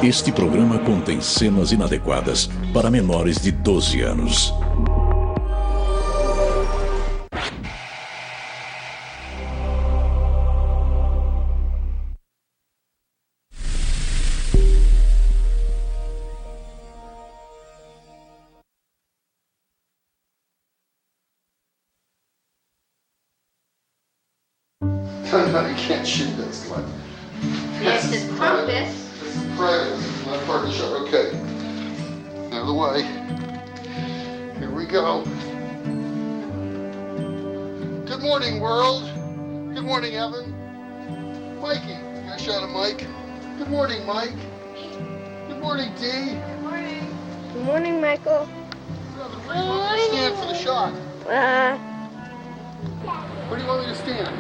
Este programa contém cenas inadequadas para menores de 12 anos. No, you can't shoot this. Come on. Yes, it's compass. This is private. It's not part of the show. Okay. Out of the way. Here we go. Good morning, world. Good morning, Evan. Mikey. You got a shot of Mike? Good morning, Mike. Good morning, Dee. Good morning. Good morning, Michael. Where do you want me to stand for the shot? Where do you want me to stand?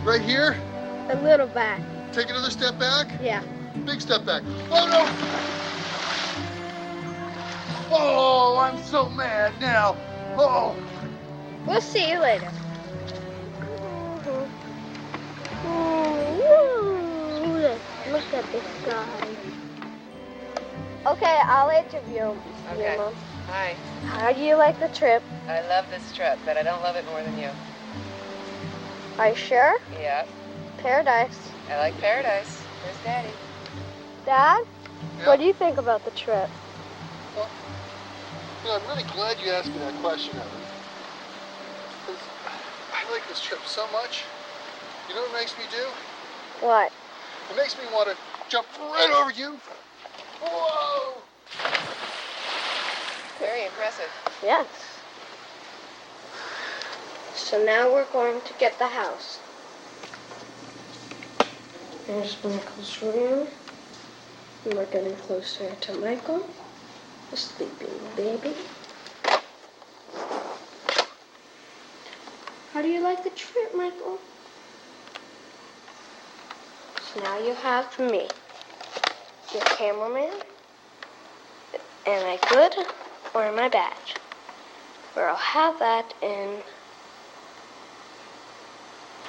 Right here? A little back. Take another step back? Yeah. Big step back. Oh, no! Oh, I'm so mad now. Oh. We'll see you later. Look at this guy. Okay, I'll interview Okay. you, Mom. Hi. How do you like the trip? I love this trip, but I don't love it more than you. Are you sure? Yeah. Paradise. I like paradise. Where's Daddy? Dad, Yeah? what do you think about the trip? Well, you know, I'm really glad you asked me that question, Evan. Because I like this trip so much. You know what it makes me do? What? It makes me want to jump right over you. Whoa! Very impressive. Yes. So now we're going to get the house. There's Michael's room. And we're getting closer to Michael, the sleeping baby. How do you like the trip, Michael? So now you have me, your cameraman. Am I good or am I bad? Where I'll have that in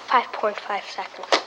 5.5 seconds.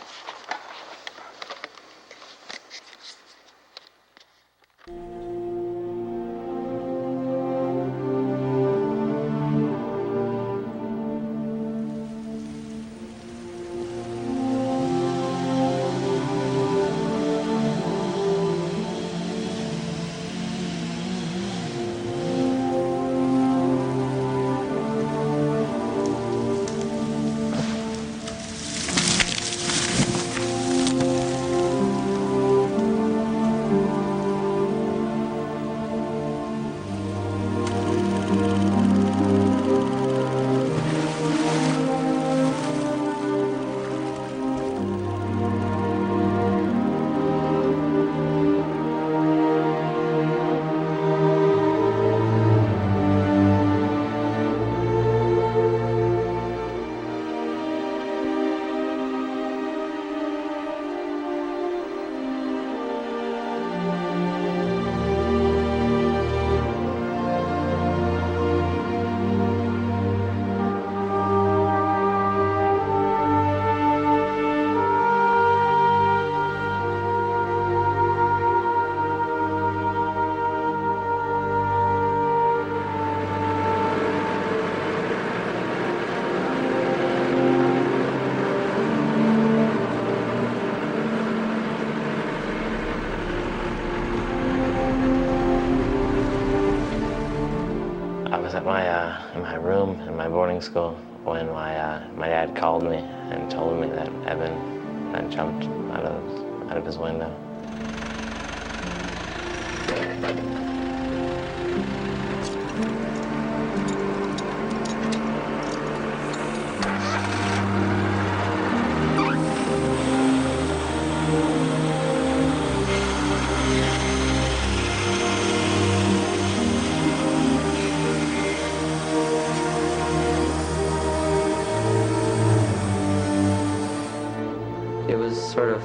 I was at in my room in my boarding school when my dad called me and told me that Evan had jumped out of his window. It was sort of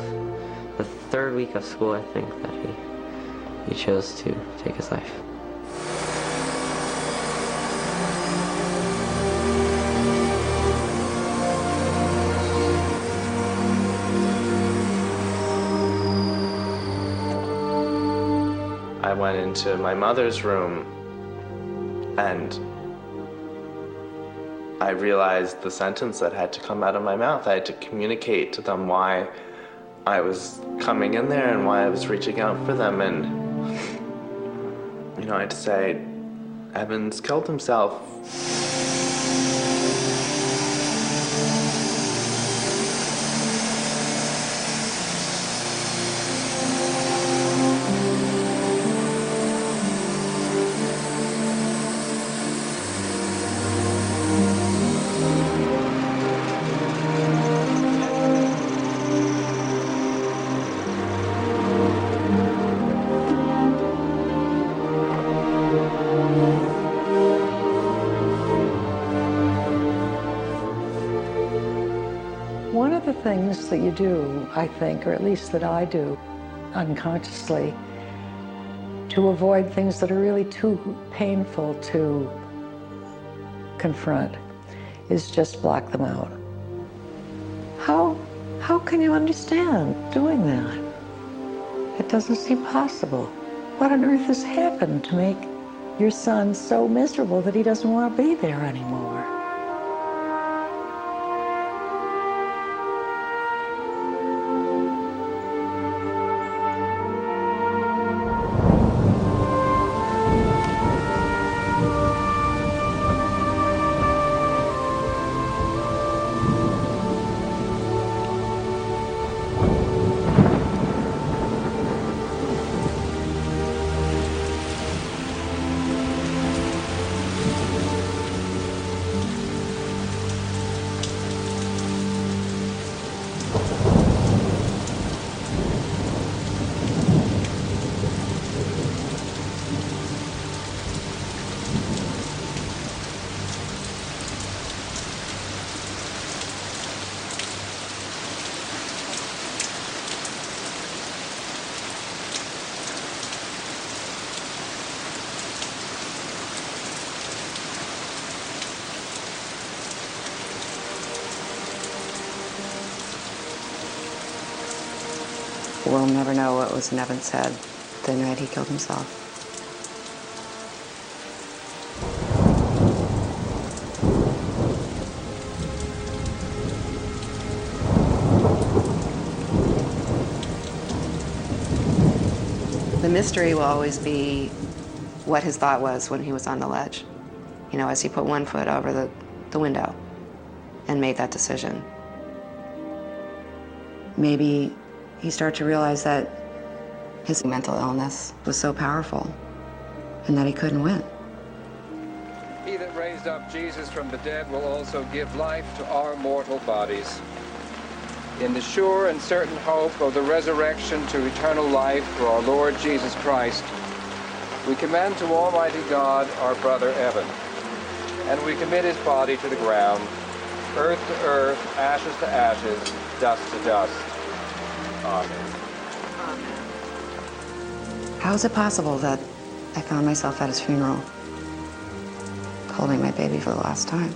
the third week of school, I think, that he chose to take his life. I went into my mother's room and I realized the sentence that had to come out of my mouth. I had to communicate to them why I was coming in there and why I was reaching out for them. And, I had to say, Evan's killed himself. One of the things that you do, I think, or at least that I do unconsciously, to avoid things that are really too painful to confront, is just block them out. How can you understand doing that? It doesn't seem possible. What on earth has happened to make your son so miserable that he doesn't want to be there anymore? We'll never know what was in Evan's head the night he killed himself. The mystery will always be what his thought was when he was on the ledge. As he put one foot over the window and made that decision. Maybe he started to realize that his mental illness was so powerful and that he couldn't win. He that raised up Jesus from the dead will also give life to our mortal bodies. In the sure and certain hope of the resurrection to eternal life through our Lord Jesus Christ, we commend to Almighty God our brother Evan, and we commit his body to the ground, earth to earth, ashes to ashes, dust to dust. Amen. How is it possible that I found myself at his funeral, holding my baby for the last time?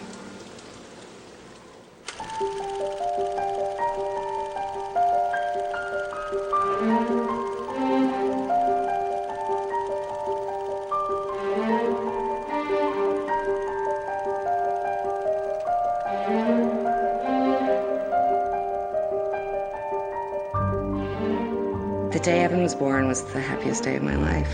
The day Evan was born was the happiest day of my life.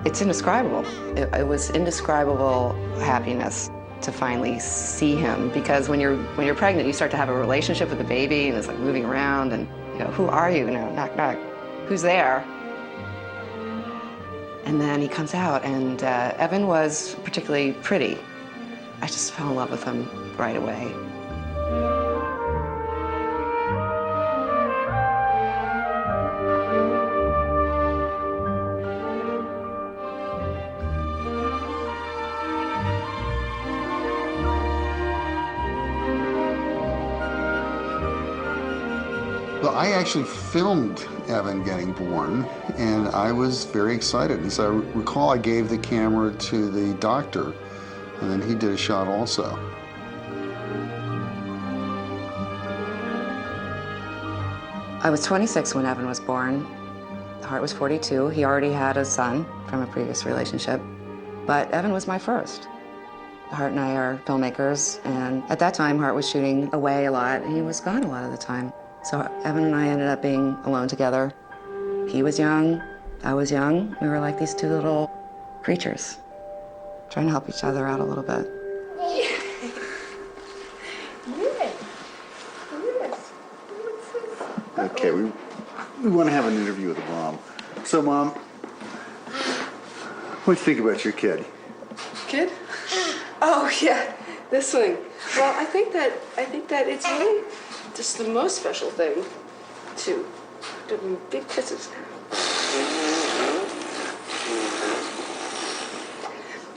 It's indescribable. It was indescribable happiness to finally see him, because when you're pregnant, you start to have a relationship with the baby, and it's like moving around, and who are you? Knock, knock. Who's there? And then he comes out, and Evan was particularly pretty. I just fell in love with him right away. Well, I actually filmed Evan getting born, and I was very excited. As I recall, I gave the camera to the doctor, and then he did a shot also. I was 26 when Evan was born. Hart was 42. He already had a son from a previous relationship, but Evan was my first. Hart and I are filmmakers, and at that time, Hart was shooting away a lot. He was gone a lot of the time. So Evan and I ended up being alone together. He was young, I was young. We were like these two little creatures, trying to help each other out a little bit. Okay, we want to have an interview with the mom. So, Mom, what do you think about your kid? Kid? Oh yeah, this one. Well, I think that it's really just the most special thing to give him big kisses.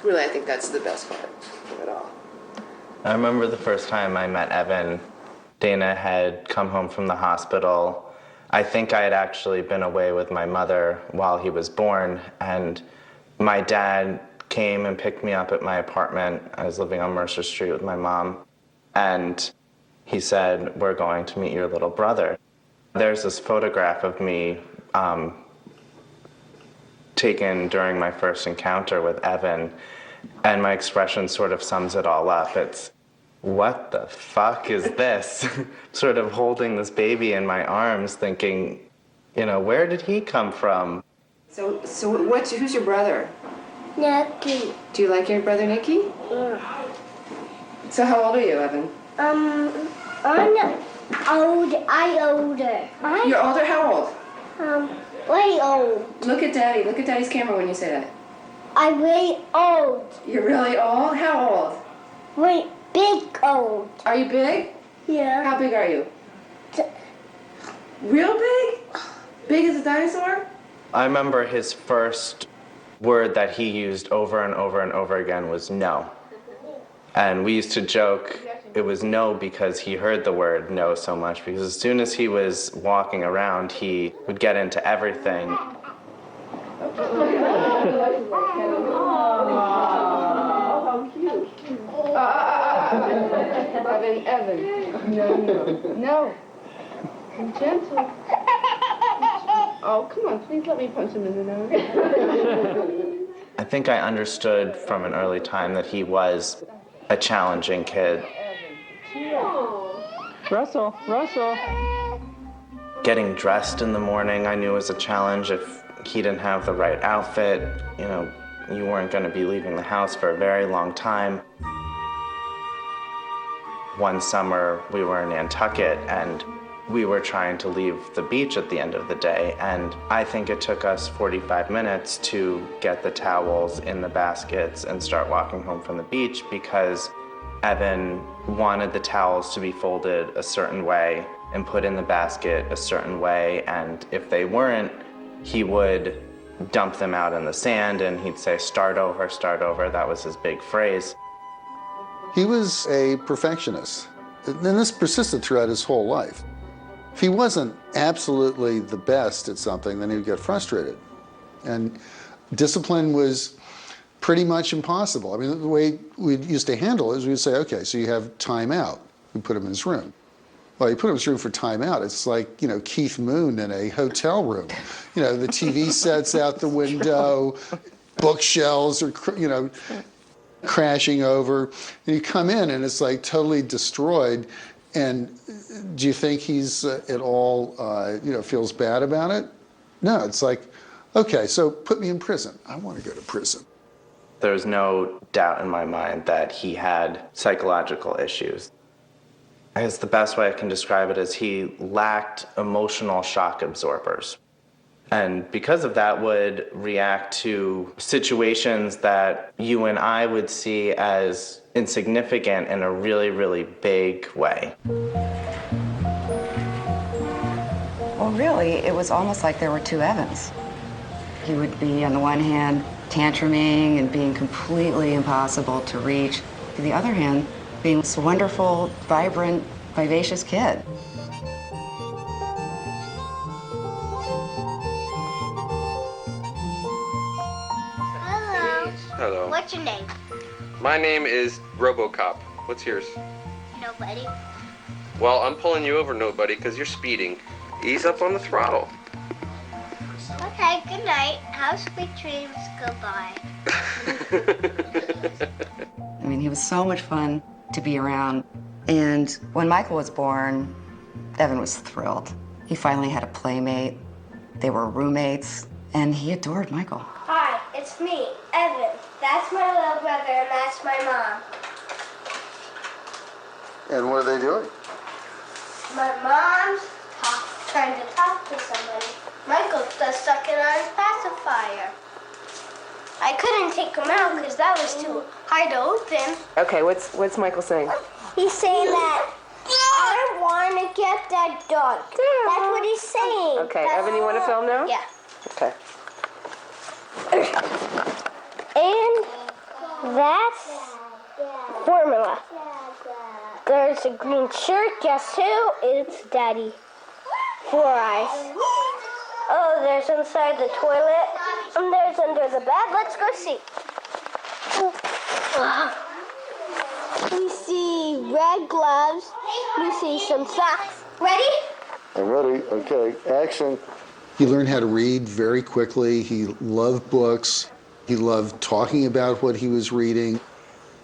Really, I think that's the best part of it all. I remember the first time I met Evan. Dana had come home from the hospital. I think I had actually been away with my mother while he was born, and my dad came and picked me up at my apartment. I was living on Mercer Street with my mom, and he said, "We're going to meet your little brother." There's this photograph of me taken during my first encounter with Evan, and my expression sort of sums it all up. It's, what the fuck is this? Sort of holding this baby in my arms thinking, you know, where did he come from? So who's your brother? Nicky. Do you like your brother Nicky? Yeah. So how old are you, Evan? I'm old. Older. You're older? How old? Way old. Look at Daddy. Look at Daddy's camera when you say that. I'm way old. You're really old? How old? Way big old. Are you big? Yeah. How big are you? Real big? Big as a dinosaur? I remember his first word that he used over and over and over again was no. And we used to joke it was no because he heard the word no so much, because as soon as he was walking around, he would get into everything. Oh, how cute. Evan. No. Gentle. Oh, come on, please let me punch him in the nose. I think I understood from an early time that he was a challenging kid. Russell. Getting dressed in the morning I knew was a challenge. If he didn't have the right outfit, you know, you weren't going to be leaving the house for a very long time. One summer we were in Nantucket and we were trying to leave the beach at the end of the day, and I think it took us 45 minutes to get the towels in the baskets and start walking home from the beach because Evan wanted the towels to be folded a certain way and put in the basket a certain way, and if they weren't, he would dump them out in the sand and he'd say, start over. That was his big phrase. He was a perfectionist, and this persisted throughout his whole life. If he wasn't absolutely the best at something, then he would get frustrated. And discipline was pretty much impossible. I mean, the way we used to handle it is we'd say, okay, so you have time out. We put him in his room. Well, you put him in his room for time out. It's like, you know, Keith Moon in a hotel room. You know, the TV set's out the window, bookshelves are, you know, crashing over. And you come in and it's like totally destroyed. And do you think he's at all, you know, feels bad about it? No, it's like, okay, so put me in prison. I want to go to prison. There's no doubt in my mind that he had psychological issues. I guess the best way I can describe it is he lacked emotional shock absorbers. And because of that would react to situations that you and I would see as insignificant in a really, really big way. Well, really, it was almost like there were two Evans. He would be, on the one hand, tantruming and being completely impossible to reach. On the other hand, being this wonderful, vibrant, vivacious kid. Hello. What's your name? My name is RoboCop. What's yours? Nobody. Well, I'm pulling you over, nobody, because you're speeding. ease up on the throttle. Okay, good night. Have sweet dreams. Goodbye. I mean, he was so much fun to be around. And when Michael was born, Evan was thrilled. He finally had a playmate. They were roommates, and he adored Michael. Hi, it's me, Evan. That's my little brother, and that's my mom. And what are they doing? My mom's trying to talk to somebody. Michael's just stuck in our pacifier. I couldn't take him out because that was too hard to open. Okay, what's Michael saying? He's saying that I want to get that dog. That's what he's saying. Okay, Evan, you want to film now? Yeah. Okay. And that's formula. There's a green shirt. Guess who? It's Daddy. 4 eyes. Oh, there's inside the toilet. And there's under the bed. Let's go see. We see red gloves. We see some socks. Ready? I'm ready. Okay, action. He learned how to read very quickly. He loved books. He loved talking about what he was reading.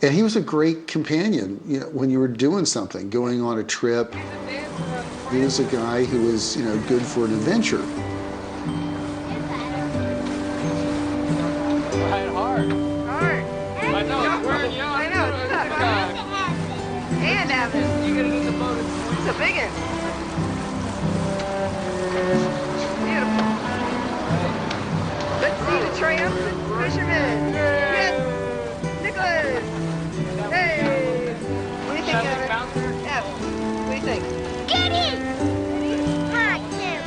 And he was a great companion, you know, when you were doing something, going on a trip. He was a guy who was, you know, good for an adventure. Trying hard. Hard. I know, we're young. I know, it's tough. And Evan. You get it in the boat. It's a big one. Beautiful. Let's see the triumphant fisherman. Yes. Nicholas. Hey. What do you think, Evan? Evan, what do you think? Get in! Hi, Tim.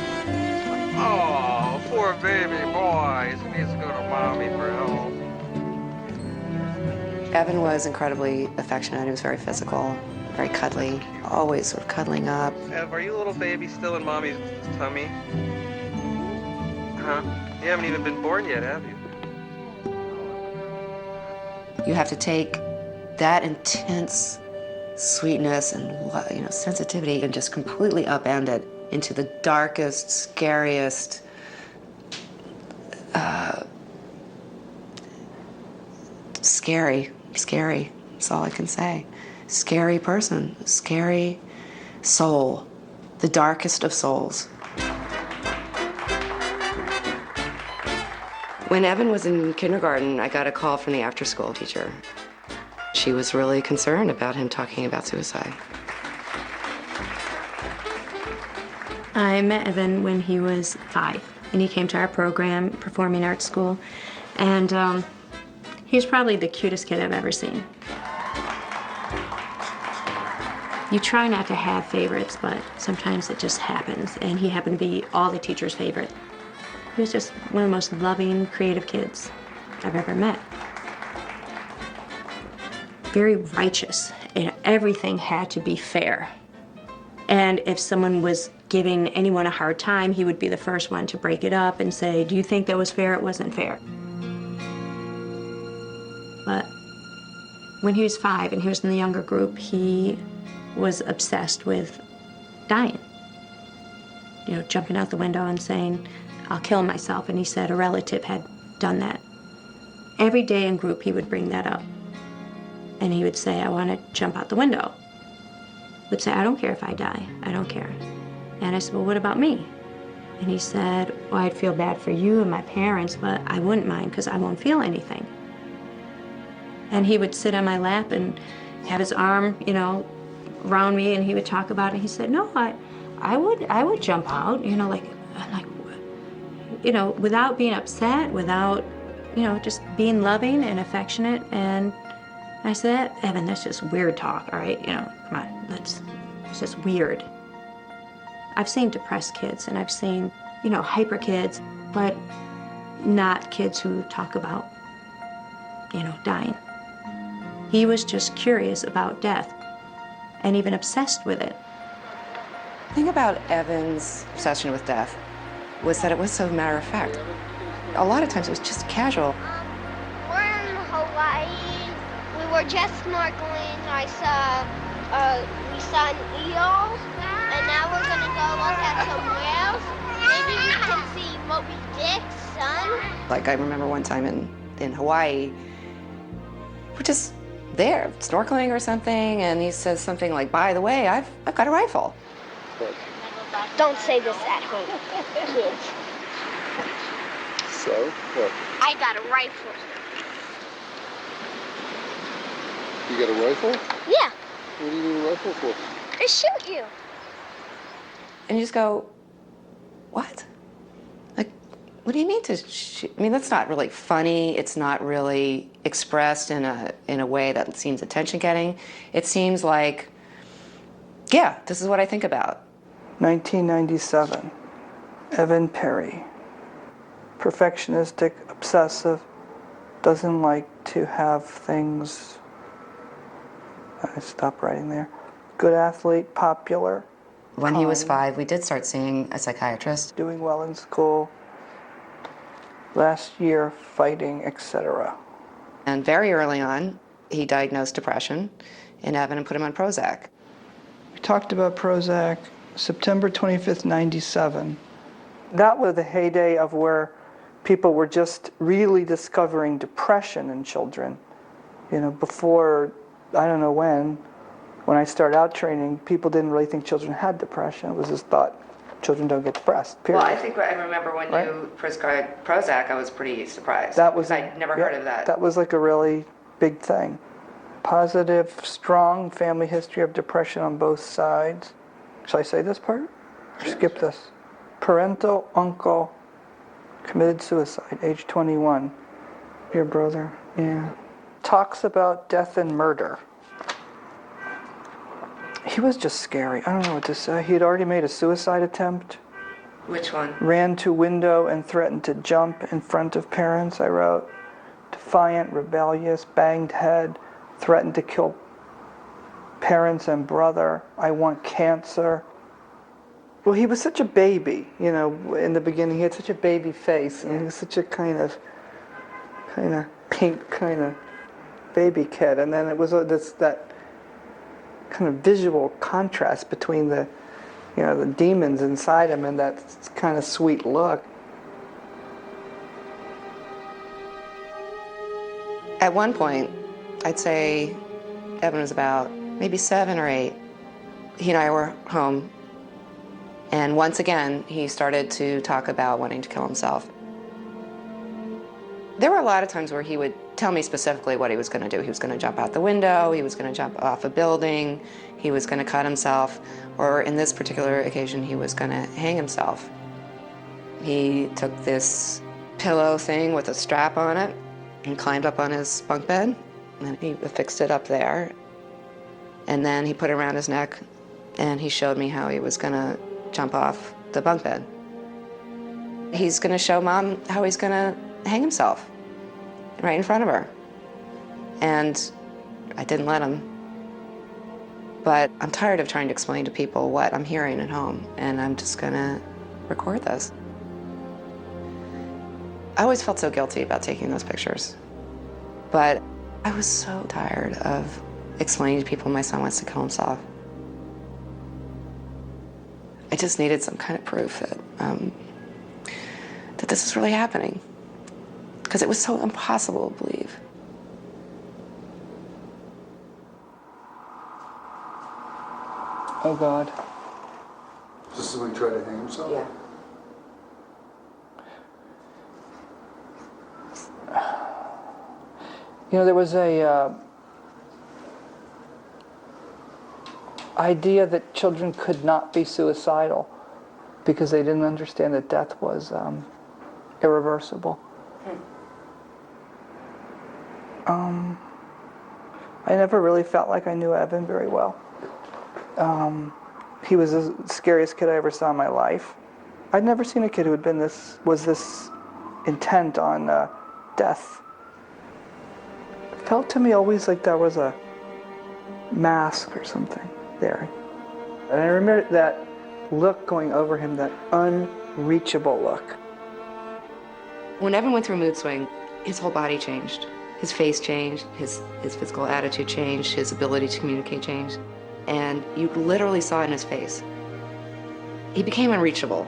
Oh, poor baby boy. He needs to go to mommy for help. Evan was incredibly affectionate. He was very physical, very cuddly, always sort of cuddling up. Ev, are you a little baby still in mommy's tummy? Huh? You haven't even been born yet, have you? You have to take that intense sweetness and, you know, sensitivity and just completely upend it into the darkest, scariest, scary, that's all I can say. Scary person, scary soul, the darkest of souls. When Evan was in kindergarten, I got a call from the after-school teacher. She was really concerned about him talking about suicide. I met Evan when he was 5, and he came to our program, Performing Arts School, and he was probably the cutest kid I've ever seen. You try not to have favorites, but sometimes it just happens, and he happened to be all the teachers' favorite. He was just one of the most loving, creative kids I've ever met. Very righteous, and everything had to be fair. And if someone was giving anyone a hard time, he would be the first one to break it up and say, do you think that was fair? It wasn't fair. But when he was 5 and he was in the younger group, he was obsessed with dying. You know, jumping out the window and saying, I'll kill myself. And he said a relative had done that. Every day in group, he would bring that up. And he would say, I want to jump out the window. Would say, I don't care if I die. I don't care. And I said, well, what about me? And he said, well, I'd feel bad for you and my parents, but I wouldn't mind because I won't feel anything. And he would sit on my lap and have his arm, you know, around me, and he would talk about it. He said, no, I would jump out, you know, like, you know, without being upset, without, you know, just being loving and affectionate. And I said, Evan, that's just weird talk, all right? You know, come on, it's just weird. I've seen depressed kids, and I've seen, you know, hyper kids, but not kids who talk about, you know, dying. He was just curious about death and even obsessed with it. The thing about Evan's obsession with death was that it was so matter of fact. A lot of times it was just casual. We're in Hawaii. We were just snorkeling. We saw an eel, and now we're we're gonna go look at some whales. Maybe we can see Moby Dick's son. Like, I remember one time in Hawaii, we're just there, snorkeling or something, and he says something like, by the way, I've got a rifle. Don't say this at home, kids. So, what? I got a rifle. You got a rifle? Yeah, What do you need a rifle for? to shoot you. And you just go, what? Like, what do you mean to shoot? I mean, that's not really funny. It's not really expressed in a way that seems attention-getting. It seems like, yeah, this is what I think about. 1997, Evan Perry. Perfectionistic, obsessive, doesn't like to have things. I stopped writing there. Good athlete, popular. When he was 5, we did start seeing a psychiatrist. Doing well in school. Last year, fighting, etc. And very early on, he diagnosed depression in Evan and put him on Prozac. We talked about Prozac, September 25th, 97. That was the heyday of where people were just really discovering depression in children. You know, before, I don't know when I started out training, people didn't really think children had depression. It was just thought children don't get depressed, period. Well, I think I remember when you prescribed Prozac, I was pretty surprised. That was, I'd never heard of that. That was like a really big thing. Positive, strong family history of depression on both sides. Shall I say this part? Or skip this? Parental uncle committed suicide, age 21. Your brother, yeah. Talks about death and murder. He was just scary. I don't know what to say. He had already made a suicide attempt. Which one? Ran to window and threatened to jump in front of parents, I wrote. Defiant, rebellious, banged head, threatened to kill parents and brother. I want cancer. Well, he was such a baby, you know, in the beginning. He had such a baby face, and he was such a kind of pink kind of baby kid. And then it was that kind of visual contrast between the demons inside him and that kind of sweet look. At one point, I'd say Evan was about maybe 7 or 8. He and I were home, and once again, he started to talk about wanting to kill himself. There were a lot of times where he would tell me specifically what he was going to do. He was going to jump out the window, he was going to jump off a building, he was going to cut himself, or in this particular occasion, he was going to hang himself. He took this pillow thing with a strap on it and climbed up on his bunk bed, and he affixed it up there. And then he put it around his neck, and he showed me how he was going to jump off the bunk bed. He's going to show Mom how he's going to hang himself right in front of her. And I didn't let him. But I'm tired of trying to explain to people what I'm hearing at home, and I'm just going to record this. I always felt so guilty about taking those pictures. But I was so tired of explaining to people my son wants to kill himself. I just needed some kind of proof that this is really happening, because it was so impossible to believe. Oh, God. This is when he tried to hang himself? Yeah. You know, there was a idea that children could not be suicidal because they didn't understand that death was irreversible. I never really felt like I knew Evan very well. He was the scariest kid I ever saw in my life. I'd never seen a kid who was this intent on death. It felt to me always like there was a mask or something there. And I remember that look going over him, that unreachable look. When Evan went through a mood swing, his whole body changed. His face changed, his physical attitude changed, his ability to communicate changed. And you literally saw it in his face. he became unreachable.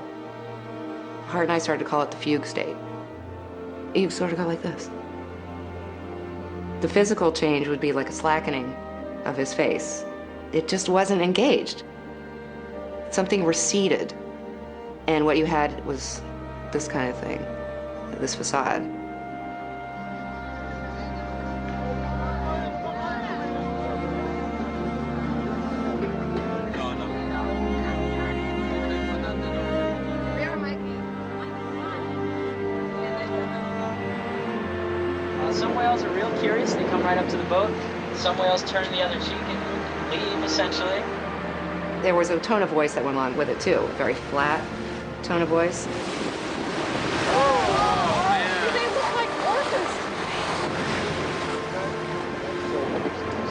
Hart and I started to call it the fugue state. He sort of go like this. The physical change would be like a slackening of his face. It just wasn't engaged. Something receded, and what you had was this kind of thing, this facade. Some whales are real curious. They come right up to the boat. Some whales turn the other cheek and leave, essentially. There was a tone of voice that went along with it, too. A very flat tone of voice. Oh, man. They look like orcas.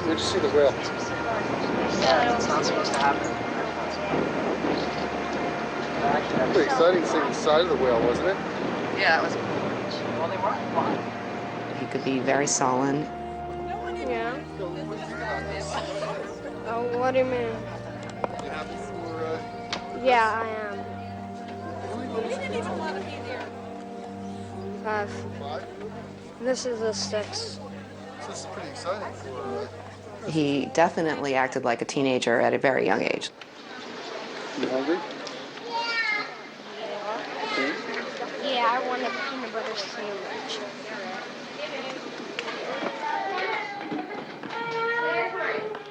Did you see the whale? Yeah, it's not supposed to happen. Pretty exciting seeing the side of the whale, wasn't it? Yeah, it was. Well, they weren't fun. He could be very sullen. Yeah. Oh, what do you mean? You happy for, Yeah, I am. We didn't even want to be there. 5. 5? This is a 6. This is pretty exciting for, He definitely acted like a teenager at a very young age. You hungry? Yeah, I want a peanut butter sandwich.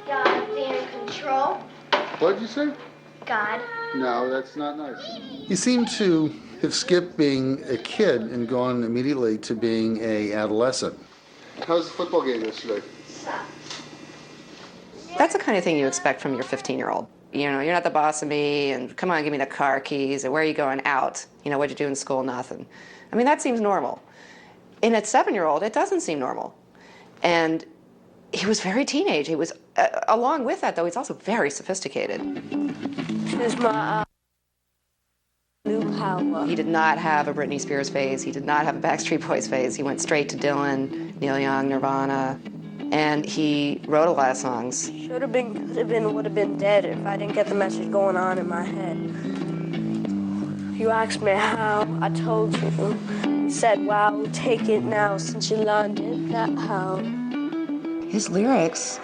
God's in control. What did you say? God. No, that's not nice. He seemed to have skipped being a kid and gone immediately to being an adolescent. How was the football game yesterday? That's the kind of thing you expect from your 15-year-old. You know, you're not the boss of me, and come on, give me the car keys, or where are you going out? You know, what'd you do in school? Nothing. I mean, that seems normal. In a 7-year-old, it doesn't seem normal. And he was very teenage. He was, along with that, though, he's also very sophisticated. Here's my new power. He did not have a Britney Spears phase. He did not have a Backstreet Boys phase. He went straight to Dylan, Neil Young, Nirvana, and he wrote a lot of songs. Should have been, could have been, would have been dead if I didn't get the message going on in my head. You asked me how, I told you. You said, wow, take it now since you learned it, not how. His lyrics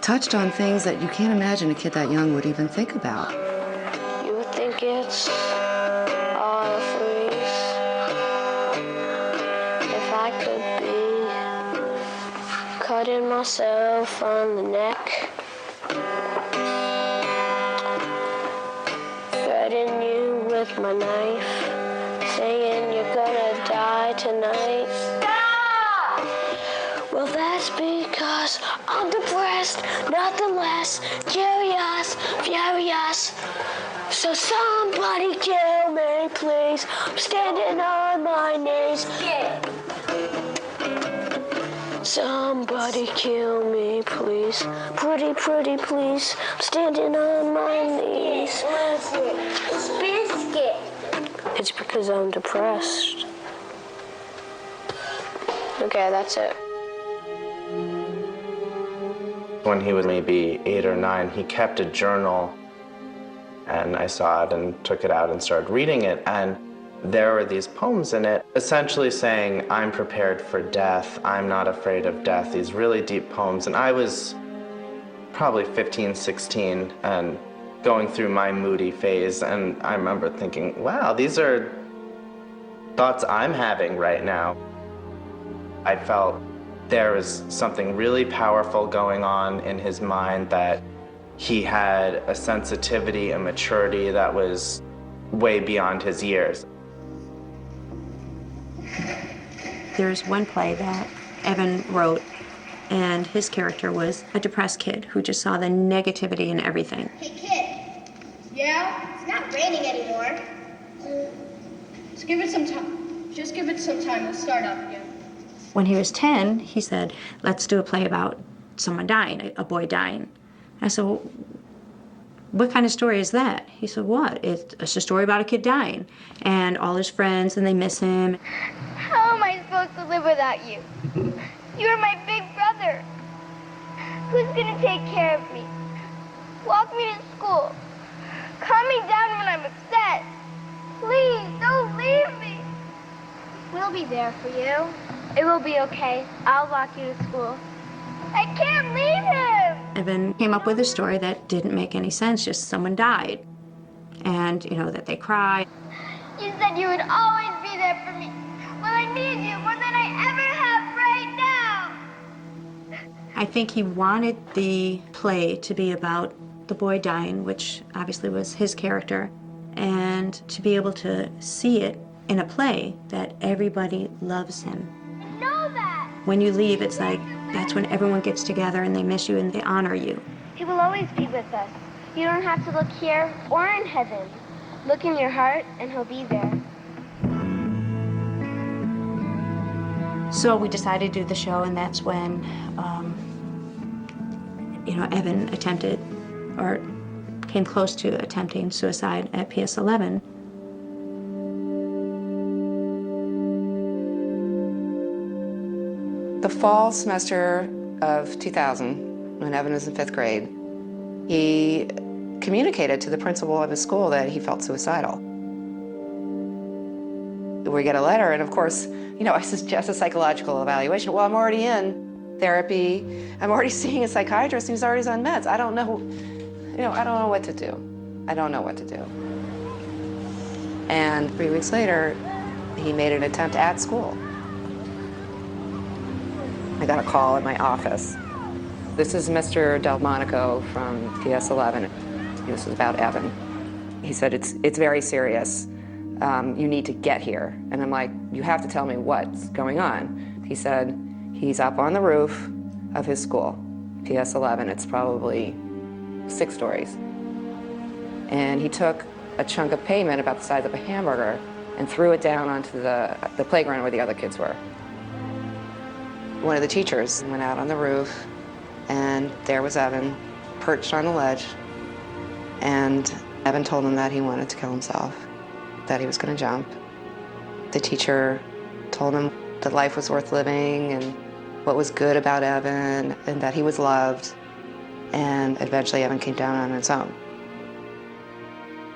touched on things that you can't imagine a kid that young would even think about. You would think it's all a freeze. If I could be cutting myself on the neck, threading you with my knife, saying you're gonna die tonight. Well, that's because I'm depressed, not the less, curious, furious. So somebody kill me, please. I'm standing on my knees. Somebody kill me, please. Pretty, pretty, please. I'm standing on my knees. It's biscuit. It's because I'm depressed. Okay, that's it. When he was maybe 8 or 9, he kept a journal, and I saw it and took it out and started reading it, and there were these poems in it essentially saying, I'm prepared for death, I'm not afraid of death, these really deep poems. And I was probably 15, 16 and going through my moody phase, and I remember thinking, wow, these are thoughts I'm having right now. I felt there was something really powerful going on in his mind, that he had a sensitivity, a maturity that was way beyond his years. There's one play that Evan wrote, and his character was a depressed kid who just saw the negativity in everything. Hey kid, yeah, it's not raining anymore. Just give it some time. Just give it some time. It'll start up again. When he was 10, he said, let's do a play about someone dying, a boy dying. I said, well, what kind of story is that? He said, what? It's a story about a kid dying and all his friends, and they miss him. How am I supposed to live without you? You're my big brother. Who's gonna take care of me? Walk me to school. Calm me down when I'm be there for you. It will be okay. I'll walk you to school. I can't leave him! Evan came up with a story that didn't make any sense, just someone died. And, you know, that they cry. You said you would always be there for me. Well, I need you more than I ever have right now. I think he wanted the play to be about the boy dying, which obviously was his character, and to be able to see it in a play that everybody loves him. I know that. When you leave, it's like, that's when everyone gets together and they miss you and they honor you. He will always be with us. You don't have to look here or in heaven. Look in your heart and he'll be there. So we decided to do the show, and that's when, you know, Evan attempted, or came close to attempting suicide at PS 11. The fall semester of 2000, when Evan was in 5th grade, he communicated to the principal of his school that he felt suicidal. We get a letter, and of course, you know, I suggest a psychological evaluation. Well, I'm already in therapy. I'm already seeing a psychiatrist who's already on meds. I don't know, you know, I don't know what to do. I don't know what to do. And 3 weeks later, he made an attempt at school. I got a call at my office. This is Mr. Delmonico from PS11. This was about Evan. He said, it's very serious. You need to get here. And I'm like, you have to tell me what's going on. He said, he's up on the roof of his school, PS11. It's probably 6 stories. And he took a chunk of pavement about the size of a hamburger and threw it down onto the playground where the other kids were. One of the teachers went out on the roof, and there was Evan, perched on the ledge, and Evan told him that he wanted to kill himself, that he was going to jump. The teacher told him that life was worth living and what was good about Evan, and that he was loved, and eventually Evan came down on his own.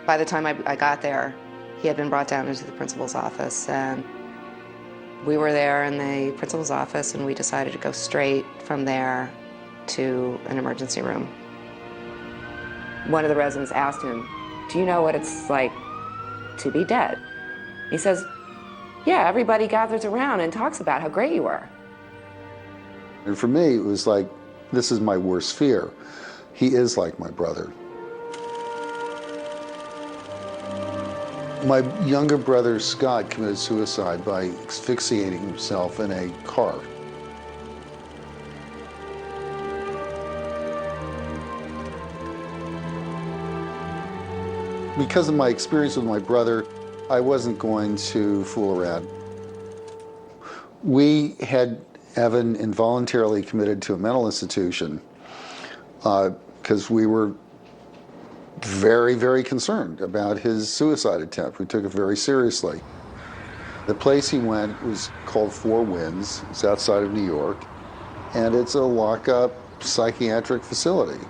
By the time I got there, he had been brought down into the principal's office, and we were there in the principal's office, and we decided to go straight from there to an emergency room. One of the residents asked him, do you know what it's like to be dead? He says, yeah, everybody gathers around and talks about how great you were. And for me, it was like, this is my worst fear. He is like my brother. My younger brother, Scott, committed suicide by asphyxiating himself in a car. Because of my experience with my brother, I wasn't going to fool around. We had Evan involuntarily committed to a mental institution because we were very, very concerned about his suicide attempt. We took it very seriously. The place he went was called Four Winds. It's outside of New York, and it's a lock-up psychiatric facility.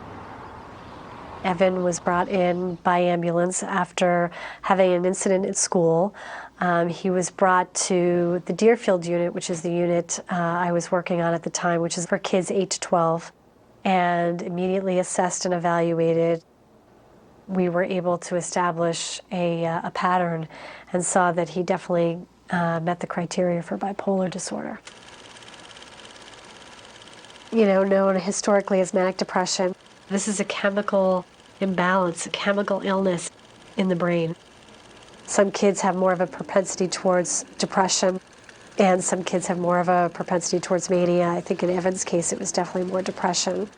Evan was brought in by ambulance after having an incident at school. He was brought to the Deerfield unit, which is the unit I was working on at the time, which is for kids 8 to 12, and immediately assessed and evaluated. We were able to establish a pattern and saw that he definitely met the criteria for bipolar disorder. You know, known historically as manic depression. This is a chemical imbalance, a chemical illness in the brain. Some kids have more of a propensity towards depression, and some kids have more of a propensity towards mania. I think in Evan's case, it was definitely more depression.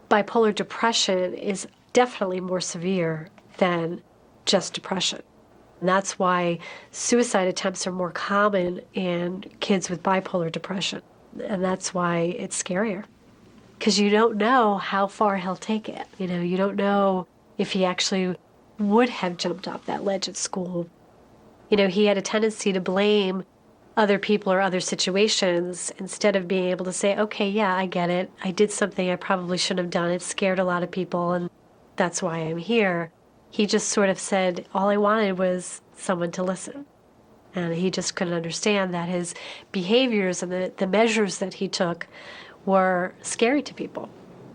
Bipolar depression is definitely more severe than just depression. And that's why suicide attempts are more common in kids with bipolar depression. And that's why it's scarier. Because you don't know how far he'll take it. You know, you don't know if he actually would have jumped off that ledge at school. You know, he had a tendency to blame other people or other situations instead of being able to say, okay, yeah, I get it. I did something I probably shouldn't have done. It scared a lot of people, and that's why I'm here. He just sort of said, all I wanted was someone to listen. And he just couldn't understand that his behaviors and the measures that he took were scary to people.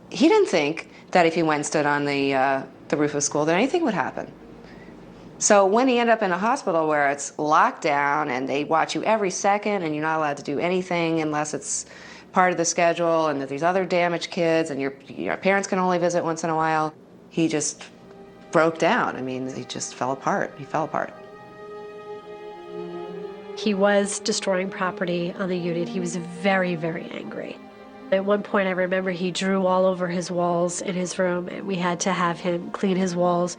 He didn't think that if he went and stood on the roof of school that anything would happen. So when he ended up in a hospital where it's locked down and they watch you every second and you're not allowed to do anything unless it's part of the schedule, and that there's other damaged kids and your parents can only visit once in a while, he just broke down. I mean, he just fell apart. He fell apart. He was destroying property on the unit. He was very, very angry. At one point, I remember he drew all over his walls in his room, and we had to have him clean his walls.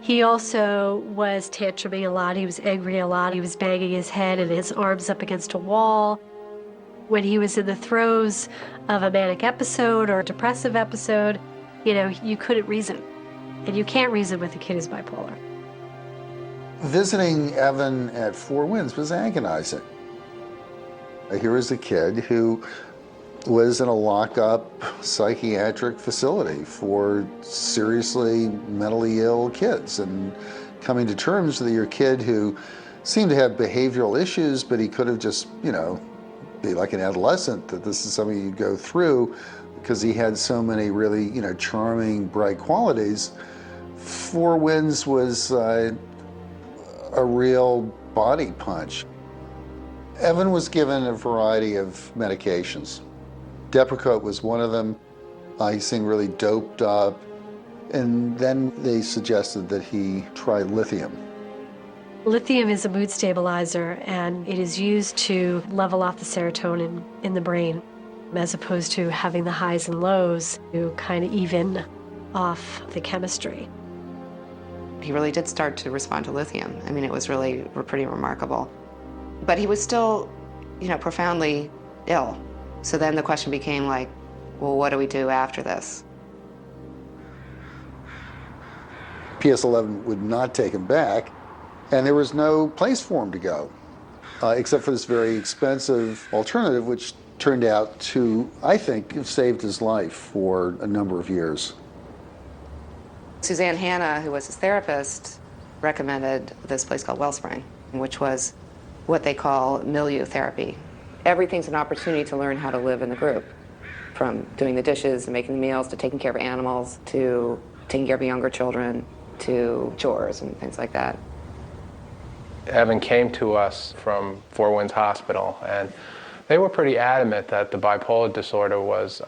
He also was tantruming a lot. He was angry a lot. He was banging his head and his arms up against a wall. When he was in the throes of a manic episode or a depressive episode, you couldn't reason. And you can't reason with a kid who's bipolar. Visiting Evan at Four Winds was agonizing. Here was a kid who was in a lock-up psychiatric facility for seriously mentally ill kids, and coming to terms with your kid who seemed to have behavioral issues, but he could have just, be like an adolescent, that this is something you go through because he had so many really, charming, bright qualities. Four Winds was a real body punch. Evan was given a variety of medications. Depakote was one of them. He seemed really doped up. And then they suggested that he try lithium. Lithium is a mood stabilizer, and it is used to level off the serotonin in the brain, as opposed to having the highs and lows to kind of even off the chemistry. He really did start to respond to lithium. I mean, it was really pretty remarkable. But he was still, profoundly ill. So then the question became like, well, what do we do after this? PS11 would not take him back, and there was no place for him to go, except for this very expensive alternative, which turned out to, I think, have saved his life for a number of years. Suzanne Hanna, who was his therapist, recommended this place called Wellspring, which was what they call milieu therapy. Everything's an opportunity to learn how to live in the group, from doing the dishes and making the meals to taking care of animals to taking care of younger children to chores and things like that. Evan came to us from Four Winds Hospital, and they were pretty adamant that the bipolar disorder was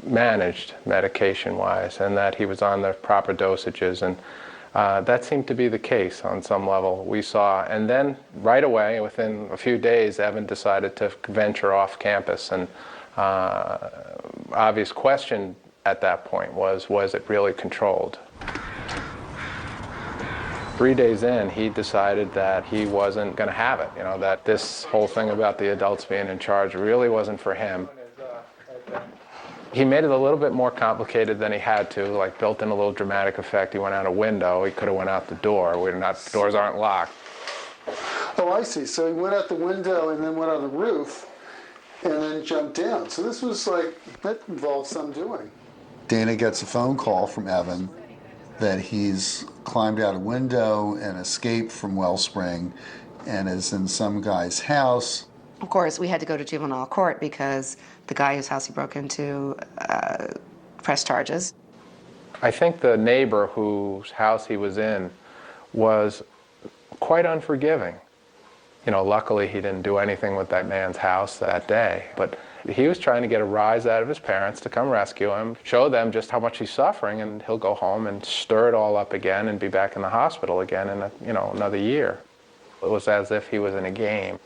managed medication-wise and that he was on the proper dosages, and that seemed to be the case on some level, we saw. And then right away, within a few days, Evan decided to venture off campus, and obvious question at that point was it really controlled? 3 days in, he decided that he wasn't going to have it, that this whole thing about the adults being in charge really wasn't for him. He made it a little bit more complicated than he had to, like built in a little dramatic effect. He went out a window. He could have went out the door. Doors aren't locked. Oh, I see. So he went out the window and then went on the roof and then jumped down. So this was that involved some doing. Dana gets a phone call from Evan that he's climbed out a window and escaped from Wellspring and is in some guy's house. Of course, we had to go to juvenile court because the guy whose house he broke into pressed charges. I think the neighbor whose house he was in was quite unforgiving. Luckily he didn't do anything with that man's house that day, but he was trying to get a rise out of his parents to come rescue him, show them just how much he's suffering, and he'll go home and stir it all up again and be back in the hospital again in another year. It was as if he was in a game.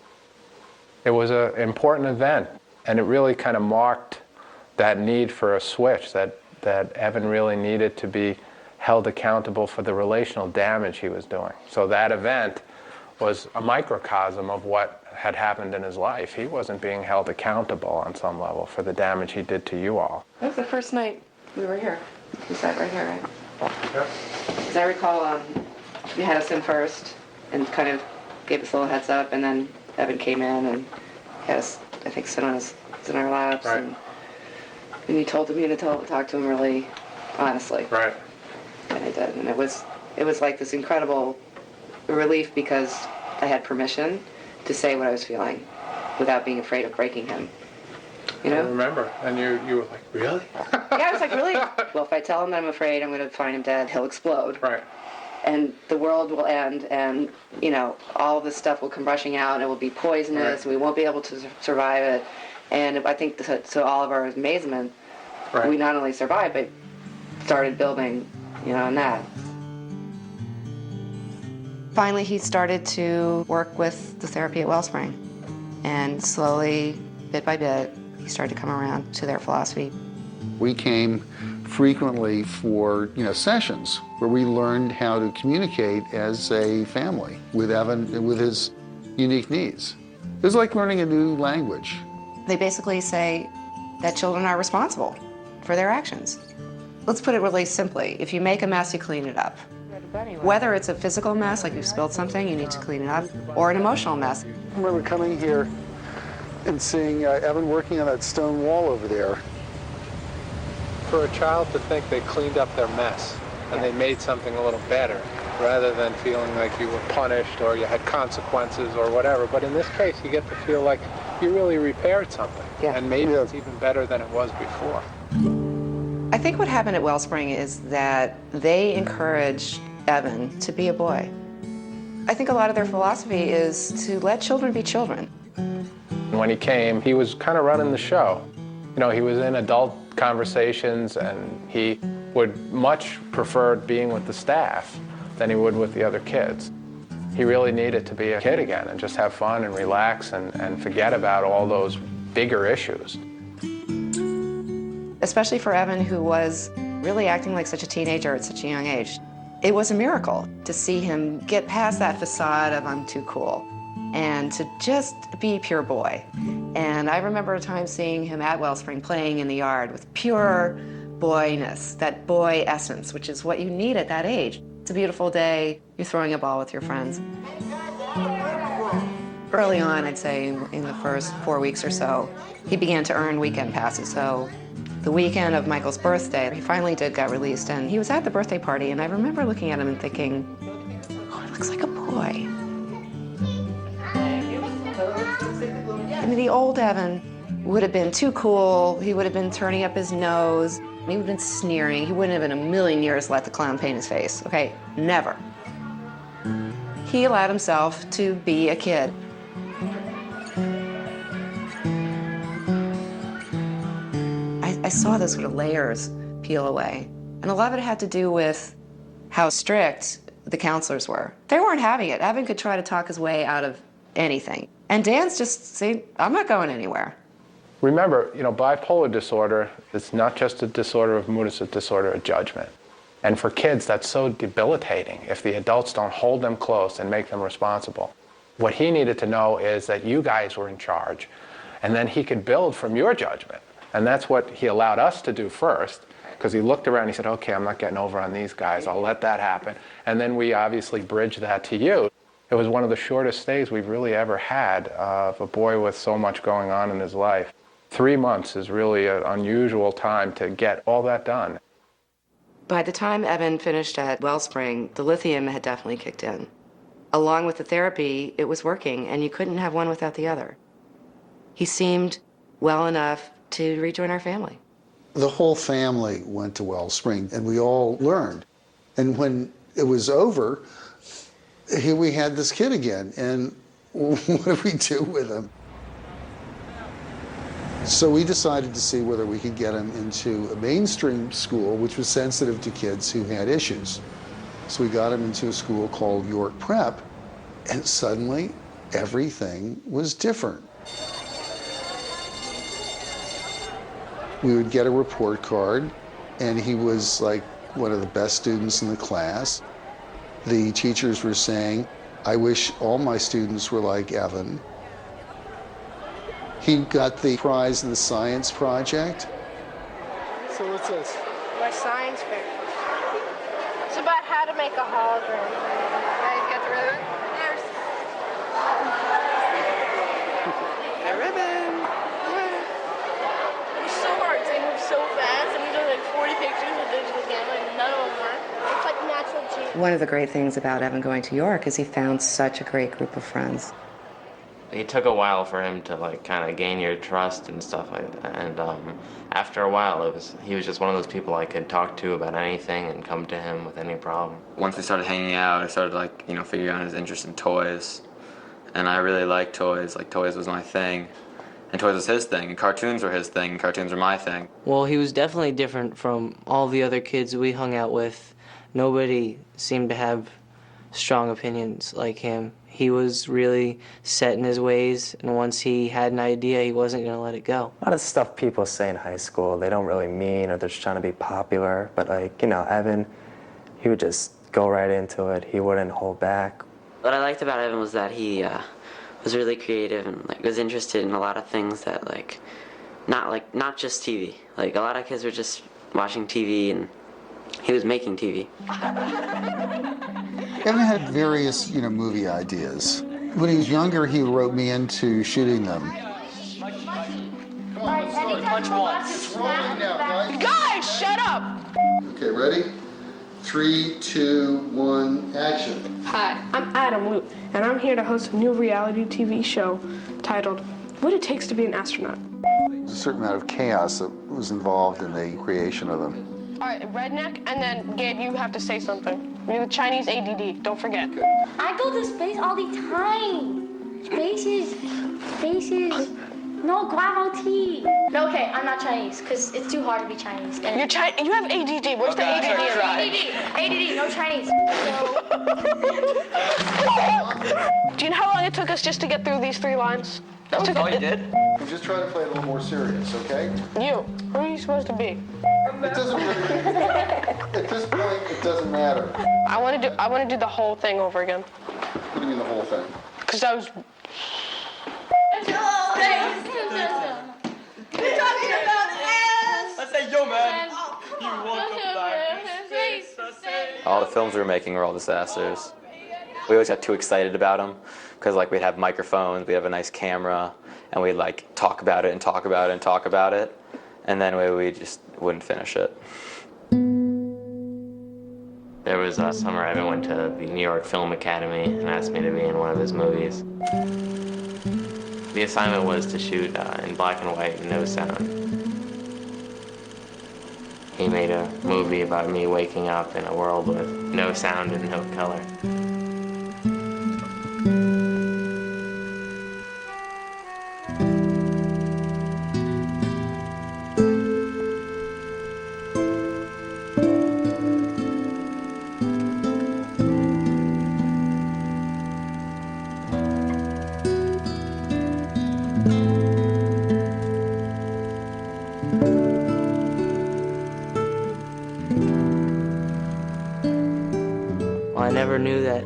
It was an important event, and it really kind of marked that need for a switch, that Evan really needed to be held accountable for the relational damage he was doing. So that event was a microcosm of what had happened in his life. He wasn't being held accountable on some level for the damage he did to you all. That was the first night we were here. We sat right here, right? Yep. As I recall, you had us in first and kind of gave us a little heads up, and then Evan came in and had us, I think, sit in our laps. Right. And you told me to talk to him really honestly. Right. And I did. And it was like this incredible relief because I had permission to say what I was feeling without being afraid of breaking him. You know? I remember. And you were like, really? Yeah, I was like, really? Well, if I tell him that I'm afraid I'm going to find him dead, he'll explode. Right. And the world will end, and, you know, all this stuff will come rushing out, and it will be poisonous, and we won't be able to survive it. And I think to all of our amazement, we not only survived, but started building, you know, on that. Finally, he started to work with the therapy at Wellspring. And slowly, bit by bit, he started to come around to their philosophy. We came frequently for, sessions where we learned how to communicate as a family with Evan, with his unique needs. It was like learning a new language. They basically say that children are responsible for their actions. Let's put it really simply. If you make a mess, you clean it up. Whether it's a physical mess, like you've spilled something, you need to clean it up, or an emotional mess. I remember coming here and seeing Evan working on that stone wall over there. For a child to think they cleaned up their mess and they made something a little better, rather than feeling like you were punished or you had consequences or whatever. But in this case, you get to feel like you really repaired something. And maybe it's even better than it was before. I think what happened at Wellspring is that they encouraged Evan to be a boy. I think a lot of their philosophy is to let children be children. When he came, he was kind of running the show. You know, he was in adult conversations, and he would much prefer being with the staff than he would with the other kids. He really needed to be a kid again and just have fun and relax and forget about all those bigger issues. Especially for Evan, who was really acting like such a teenager at such a young age. It was a miracle to see him get past that facade of I'm too cool and to just be pure boy. And I remember a time seeing him at Wellspring playing in the yard with pure boyness, that boy essence, which is what you need at that age. It's a beautiful day, you're throwing a ball with your friends. Early on, I'd say in the first 4 weeks or so, he began to earn weekend passes. So the weekend of Michael's birthday, he finally got released, and he was at the birthday party, and I remember looking at him and thinking, oh, he looks like a boy. I mean, the old Evan would have been too cool. He would have been turning up his nose. He would have been sneering. He wouldn't have in a million years let the clown paint his face. Okay, never. He allowed himself to be a kid. I saw those sort of layers peel away. And a lot of it had to do with how strict the counselors were. They weren't having it. Evan could try to talk his way out of anything. And Dan's just saying, I'm not going anywhere. Remember, bipolar disorder is not just a disorder of mood, it's a disorder of judgment. And for kids, that's so debilitating if the adults don't hold them close and make them responsible. What he needed to know is that you guys were in charge, and then he could build from your judgment. And that's what he allowed us to do first, because he looked around and he said, okay, I'm not getting over on these guys, I'll let that happen. And then we obviously bridged that to you. It was one of the shortest stays we've really ever had of a boy with so much going on in his life. 3 months is really an unusual time to get all that done. By the time Evan finished at Wellspring, the lithium had definitely kicked in. Along with the therapy, it was working, and you couldn't have one without the other. He seemed well enough to rejoin our family. The whole family went to Wellspring, and we all learned. And when it was over, here we had this kid again, and what do we do with him? So we decided to see whether we could get him into a mainstream school, which was sensitive to kids who had issues. So we got him into a school called York Prep, and suddenly everything was different. We would get a report card, and he was like one of the best students in the class. The teachers were saying, I wish all my students were like Evan. He got the prize in the science project. So what's this? My science fair. It's about how to make a hologram. Guys, got the ribbon? There's A ribbon. It's so hard. They move so fast, and we do like 40 pictures with digital camera, and none of them work. It's like natural geometry. One of the great things about Evan going to York is he found such a great group of friends. It took a while for him to like kind of gain your trust and stuff like that. And after a while, he was just one of those people I could talk to about anything and come to him with any problem. Once we started hanging out, I started like, you know, figuring out his interest in toys. And I really liked toys. Like, toys was my thing. And toys was his thing, and cartoons were his thing, and cartoons were my thing. Well, he was definitely different from all the other kids we hung out with. Nobody seemed to have strong opinions like him. He was really set in his ways, and once he had an idea, he wasn't going to let it go. A lot of stuff people say in high school, they don't really mean, or they're just trying to be popular. But like, you know, Evan, he would just go right into it. He wouldn't hold back. What I liked about Evan was that he was really creative and like was interested in a lot of things that not just TV. Like a lot of kids were just watching TV, and he was making TV. Evan had various, movie ideas. When he was younger, he wrote me into shooting them. Punch one. Guys, shut up! Okay, ready? 3, 2, 1, action. Hi, I'm Adam Luke, and I'm here to host a new reality TV show titled What It Takes to Be an Astronaut. There's a certain amount of chaos that was involved in the creation of them. All right, Redneck, and then Gabe, you have to say something. You're the Chinese ADD, don't forget. I go to space all the time. Spaces, no gravity. No, okay, I'm not Chinese, because it's too hard to be Chinese. And You have ADD, where's the ADD? ADD, no Chinese. Do you know how long it took us just to get through these 3 lines? That was all you did? I'm just trying to play it a little more serious, okay? You, who are you supposed to be? It doesn't really, at this point, it doesn't matter. I want to do the whole thing over again. What do you mean the whole thing? Because I was... You're talking about ass! I say, yo, man, you want to fly to space? All the films we were making were all disasters. We always got too excited about them because like we'd have microphones, we'd have a nice camera, and we'd like talk about it and talk about it and talk about it, and then we just wouldn't finish it. There was a summer Evan went to the New York Film Academy and asked me to be in one of his movies. The assignment was to shoot in black and white, no sound. He made a movie about me waking up in a world with no sound and no color. I never knew that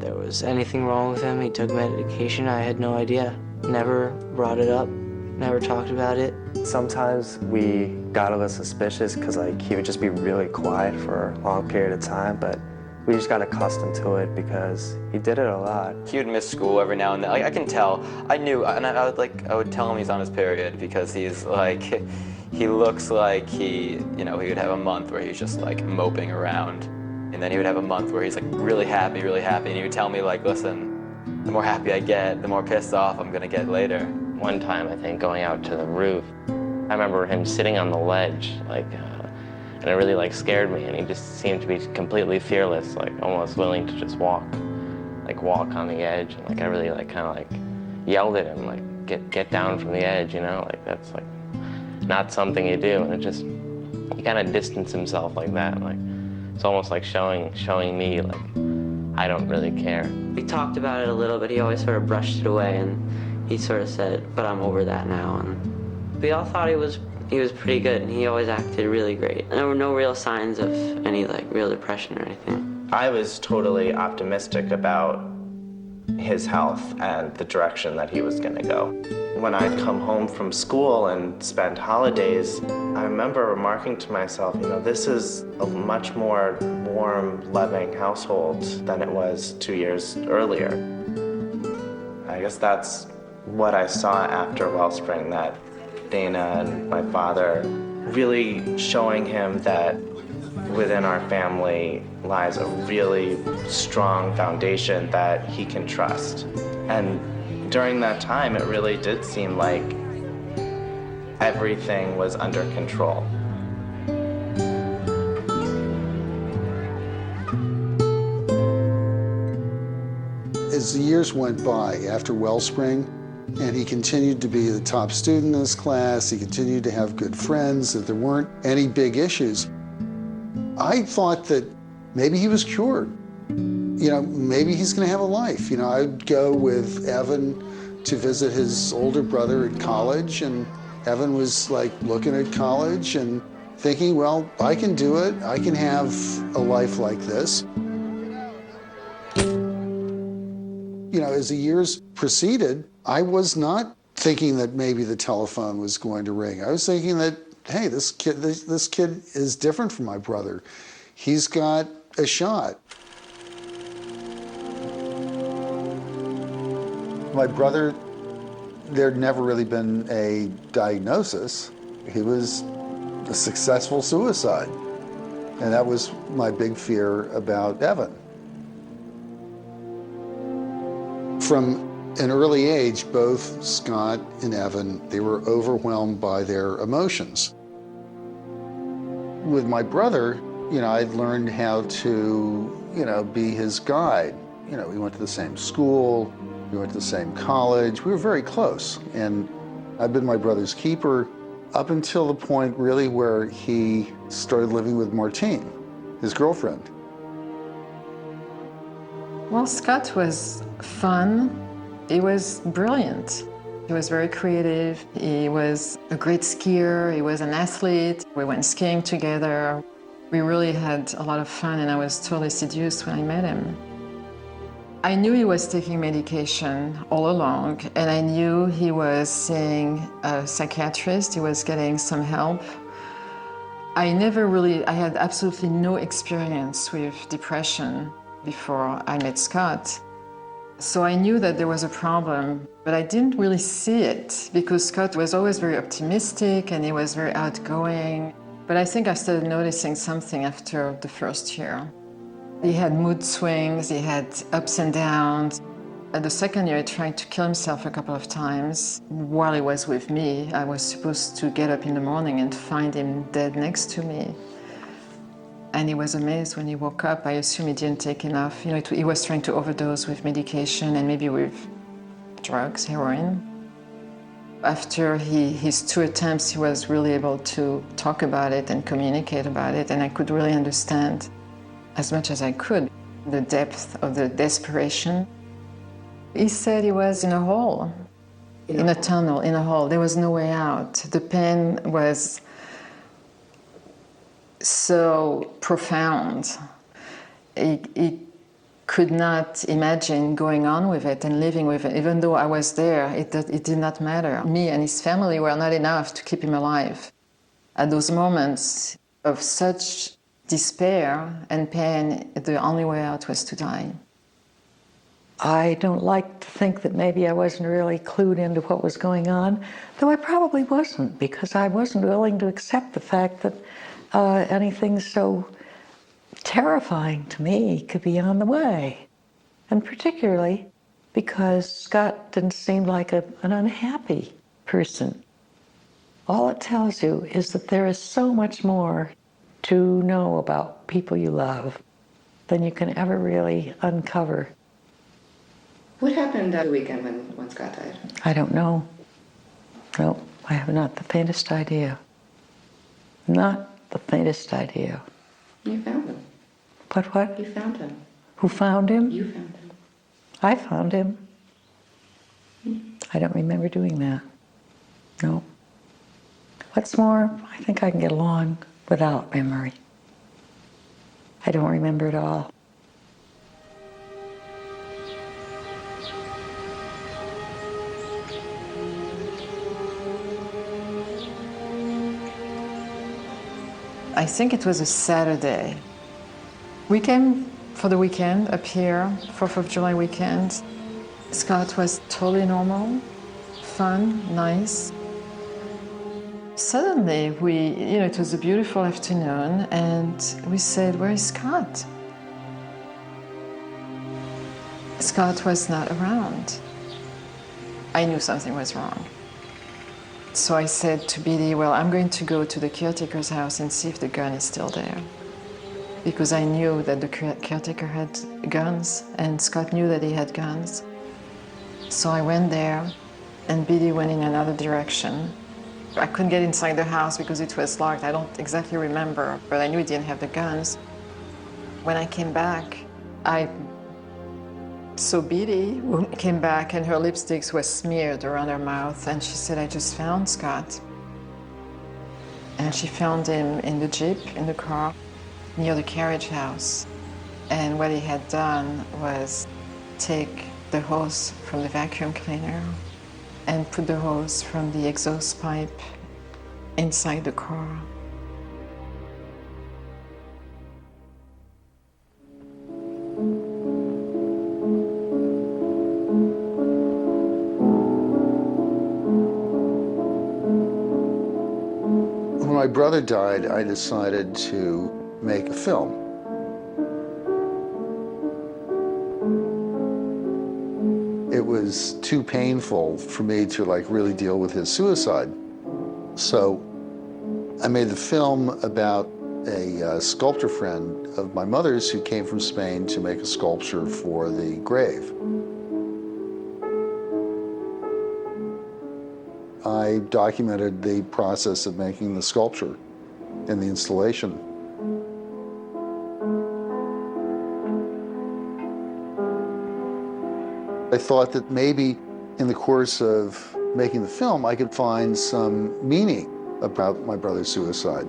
there was anything wrong with him. He took medication. I had no idea. Never brought it up, never talked about it. Sometimes we got a little suspicious because like he would just be really quiet for a long period of time, but we just got accustomed to it because he did it a lot. He would miss school every now and then. Like, I can tell. I knew, and I would tell him he's on his period because he's like, he looks like he would have a month where he's just like moping around, and then he would have a month where he's like really happy, and he would tell me like, listen, the more happy I get, the more pissed off I'm gonna get later. One time, I think, going out to the roof, I remember him sitting on the ledge, and it really scared me, and he just seemed to be completely fearless, almost willing to just walk on the edge, and I really yelled at him, get down from the edge, that's not something you do, and he kind of distanced himself like that, it's almost like showing me I don't really care. We talked about it a little, but he always sort of brushed it away, and he sort of said, but I'm over that now, and we all thought he was pretty good, and he always acted really great. There were no real signs of any real depression or anything. I was totally optimistic about his health and the direction that he was gonna go. When I'd come home from school and spend holidays, I remember remarking to myself, this is a much more warm, loving household than it was 2 years earlier. I guess that's what I saw after Wellspring, that Dana and my father really showing him that within our family lies a really strong foundation that he can trust. And during that time, it really did seem like everything was under control. As the years went by after Wellspring, and he continued to be the top student in his class, he continued to have good friends, that there weren't any big issues, I thought that maybe he was cured. You know, maybe he's gonna have a life. You know, I'd go with Evan to visit his older brother at college, and Evan was like looking at college and thinking, well, I can do it. I can have a life like this. You know, as the years proceeded, I was not thinking that maybe the telephone was going to ring. I was thinking that, hey, this kid is different from my brother. He's got a shot. My brother, there'd never really been a diagnosis. He was a successful suicide. And that was my big fear about Evan. From an early age, both Scott and Evan, they were overwhelmed by their emotions. With my brother, you know, I'd learned how to, you know, be his guide. You know, we went to the same school, we went to the same college, we were very close. And I've been my brother's keeper up until the point really where he started living with Martine, his girlfriend. Well, Scott was fun. He was brilliant. He was very creative. He was a great skier. He was an athlete. We went skiing together. We really had a lot of fun, and I was totally seduced when I met him. I knew he was taking medication all along, and I knew he was seeing a psychiatrist. He was getting some help. I had absolutely no experience with depression before I met Scott. So I knew that there was a problem, but I didn't really see it because Scott was always very optimistic and he was very outgoing. But I think I started noticing something after the first year. He had mood swings, he had ups and downs. At the second year, he tried to kill himself a couple of times. While he was with me, I was supposed to get up in the morning and find him dead next to me. And he was amazed when he woke up. I assume he didn't take enough. You know, he was trying to overdose with medication and maybe with drugs, heroin. After his 2 attempts, he was really able to talk about it and communicate about it, and I could really understand, as much as I could, the depth of the desperation. He said he was in a hole, in a tunnel, in a hole. There was no way out. The pain was so profound. He could not imagine going on with it and living with it. Even though I was there, it did not matter. Me and his family were not enough to keep him alive. At those moments of such despair and pain, the only way out was to die. I don't like to think that maybe I wasn't really clued into what was going on, though I probably wasn't, because I wasn't willing to accept the fact that anything so terrifying to me could be on the way. And particularly because Scott didn't seem like an unhappy person. All it tells you is that there is so much more to know about people you love than you can ever really uncover. What happened that weekend when Scott died? I don't know. No, I have not the faintest idea. Not the faintest idea. You found him. What? You found him. Who found him? You found him. I found him. I don't remember doing that. No. What's more, I think I can get along without memory. I don't remember it all. I think it was a Saturday. We came for the weekend up here, 4th of July weekend. Scott was totally normal, fun, nice. Suddenly, it was a beautiful afternoon, and we said, "Where is Scott?" Scott was not around. I knew something was wrong. So I said to Billy, "Well, I'm going to go to the caretaker's house and see if the gun is still there." Because I knew that the caretaker had guns, and Scott knew that he had guns. So I went there, and Billy went in another direction. I couldn't get inside the house because it was locked. I don't exactly remember, but I knew he didn't have the guns. When I came back, I saw Billy, who came back, and her lipsticks were smeared around her mouth, and she said, "I just found Scott." And she found him in the Jeep, in the car, near the carriage house. And what he had done was take the hose from the vacuum cleaner and put the hose from the exhaust pipe inside the car. When my brother died, I decided to make a film. It was too painful for me to really deal with his suicide. So I made the film about a sculptor friend of my mother's who came from Spain to make a sculpture for the grave. I documented the process of making the sculpture and the installation. I thought that maybe in the course of making the film, I could find some meaning about my brother's suicide.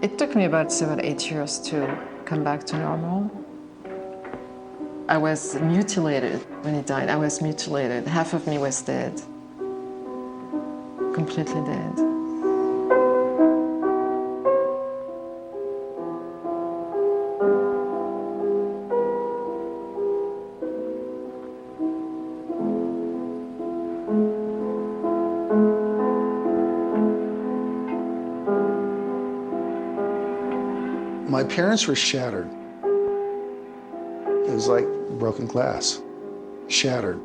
It took me about 7 or 8 years to come back to normal. I was mutilated when he died. I was mutilated. Half of me was dead. Completely dead. My parents were shattered. It was like broken glass, shattered.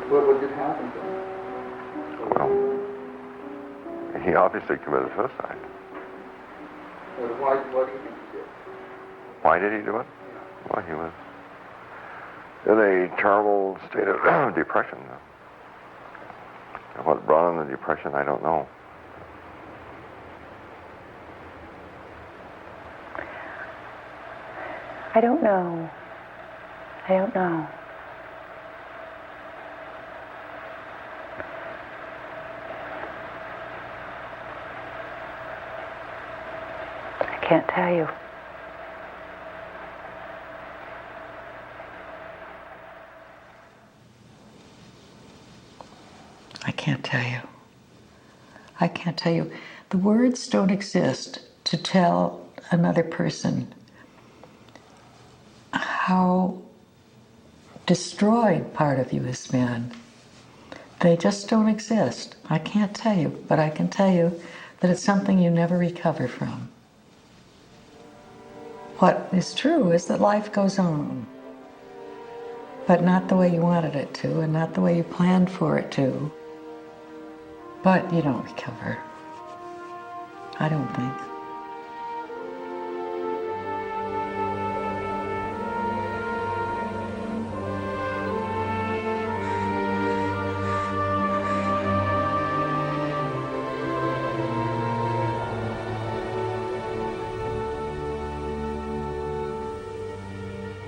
What did happen to him? Well, he obviously committed suicide. Why do you think he did? Why did he do it? Well, he was in a terrible state of depression. And what brought on the depression, I don't know. I don't know. I don't know. I can't tell you. I can't tell you. I can't tell you. The words don't exist to tell another person how destroyed part of you has been. They just don't exist. I can't tell you, but I can tell you that it's something you never recover from. What is true is that life goes on, but not the way you wanted it to, and not the way you planned for it to. But you don't recover. I don't think.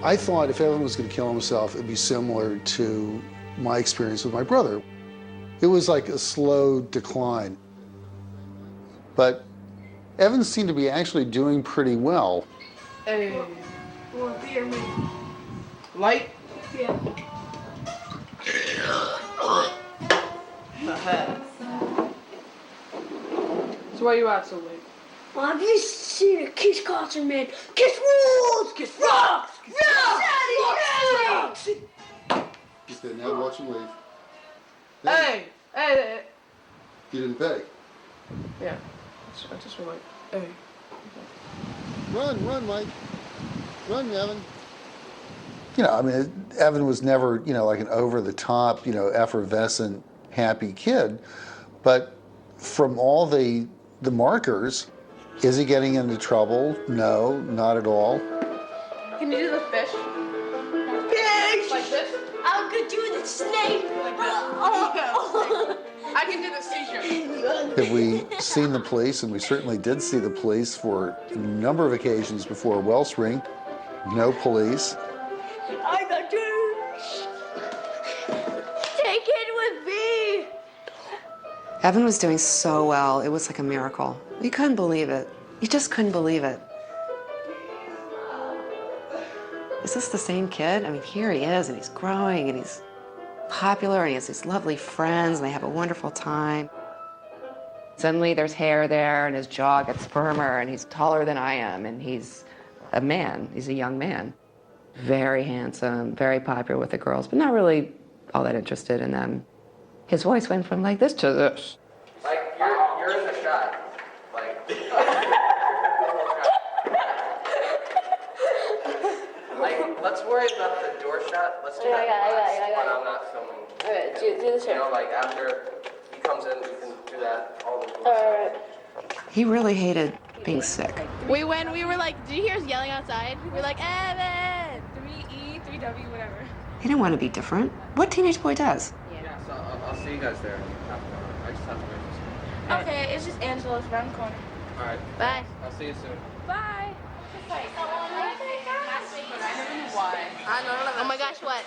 I thought if Evan was going to kill himself, it'd be similar to my experience with my brother. It was like a slow decline. But Evan seemed to be actually doing pretty well. Hey, beer me. Light? Yeah. So why are you out so late? Well, have you seen a Kiss concert, man? Kiss rules! Kiss rocks! Rocks! Just didn't have watch him leave. Hey! Hey! You didn't pay. Yeah. I just went like, hey. Run, Mike. Run, Evan. You know, I mean, Evan was never, you know, like an over-the-top, you know, effervescent, happy kid. But from all the markers, is he getting into trouble? No, not at all. Can you do the fish? Fish! Like this? I'm gonna do the snake! Like this. I can do the seizure. Have we seen the police? And we certainly did see the police for a number of occasions before Wellspring. No police. I got juice! Take it with me! Evan was doing so well. It was like a miracle. You couldn't believe it. You just couldn't believe it. Is this the same kid? I mean, here he is, and he's growing, and he's popular, and he has these lovely friends, and they have a wonderful time. Suddenly there's hair there, and his jaw gets firmer, and he's taller than I am, and he's a man. He's a young man. Very handsome, very popular with the girls, but not really all that interested in them. His voice went from like this to this. Like, you're in the shot. Like, like, let's worry about the door shot. Let's do that last when I'm not filming. Alright, do this here. You know, like, after he comes in, we can do that all the time. Alright. He really hated being sick. We were like, did you hear us yelling outside? We were like, Evan! 3E, 3W, whatever. He didn't want to be different. What teenage boy does? Yeah, so I'll see you guys there. I just have to wait. Okay, it's just Angela's around the corner. All right. Bye. I'll see you soon. Bye. Oh my gosh, what?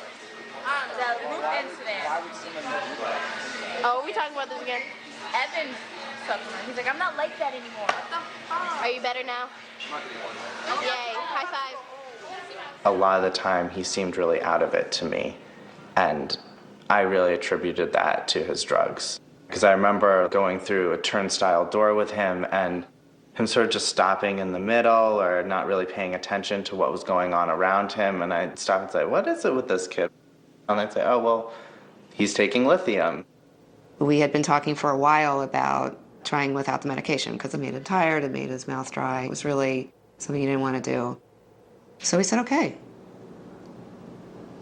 The group incident. Oh, are we talking about this again? Evan supplement. He's like, I'm not like that anymore. Are you better now? Yay, high five. A lot of the time, he seemed really out of it to me. And I really attributed that to his drugs. Because I remember going through a turnstile door with him and him sort of just stopping in the middle or not really paying attention to what was going on around him. And I'd stop and say, what is it with this kid? And I'd say, oh, well, he's taking lithium. We had been talking for a while about trying without the medication because it made him tired, it made his mouth dry. It was really something he didn't want to do. So we said, okay,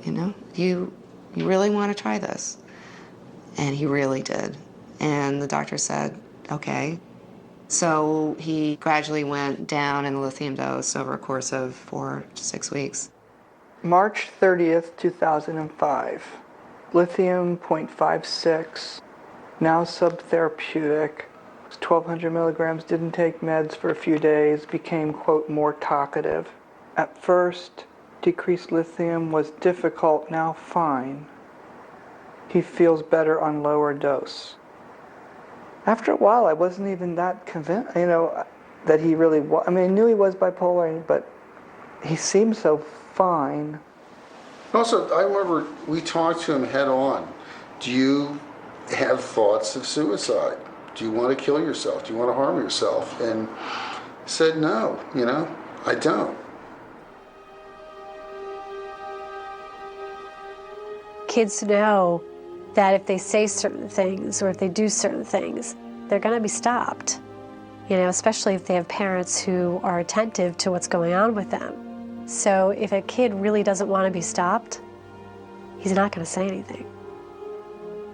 you know, you really want to try this? And he really did. And the doctor said, okay. So he gradually went down in the lithium dose over a course of 4 to 6 weeks. March 30th, 2005. Lithium 0.56, now subtherapeutic. 1,200 milligrams, didn't take meds for a few days, became, quote, more talkative. At first, decreased lithium was difficult, now fine. He feels better on lower dose. After a while, I wasn't even that convinced, you know, that he really was. I mean, I knew he was bipolar, but he seemed so fine. Also, I remember we talked to him head on. Do you have thoughts of suicide? Do you want to kill yourself? Do you want to harm yourself? And he said, no, you know, I don't. Kids know that if they say certain things or if they do certain things, they're going to be stopped. You know, especially if they have parents who are attentive to what's going on with them. So if a kid really doesn't want to be stopped, he's not going to say anything.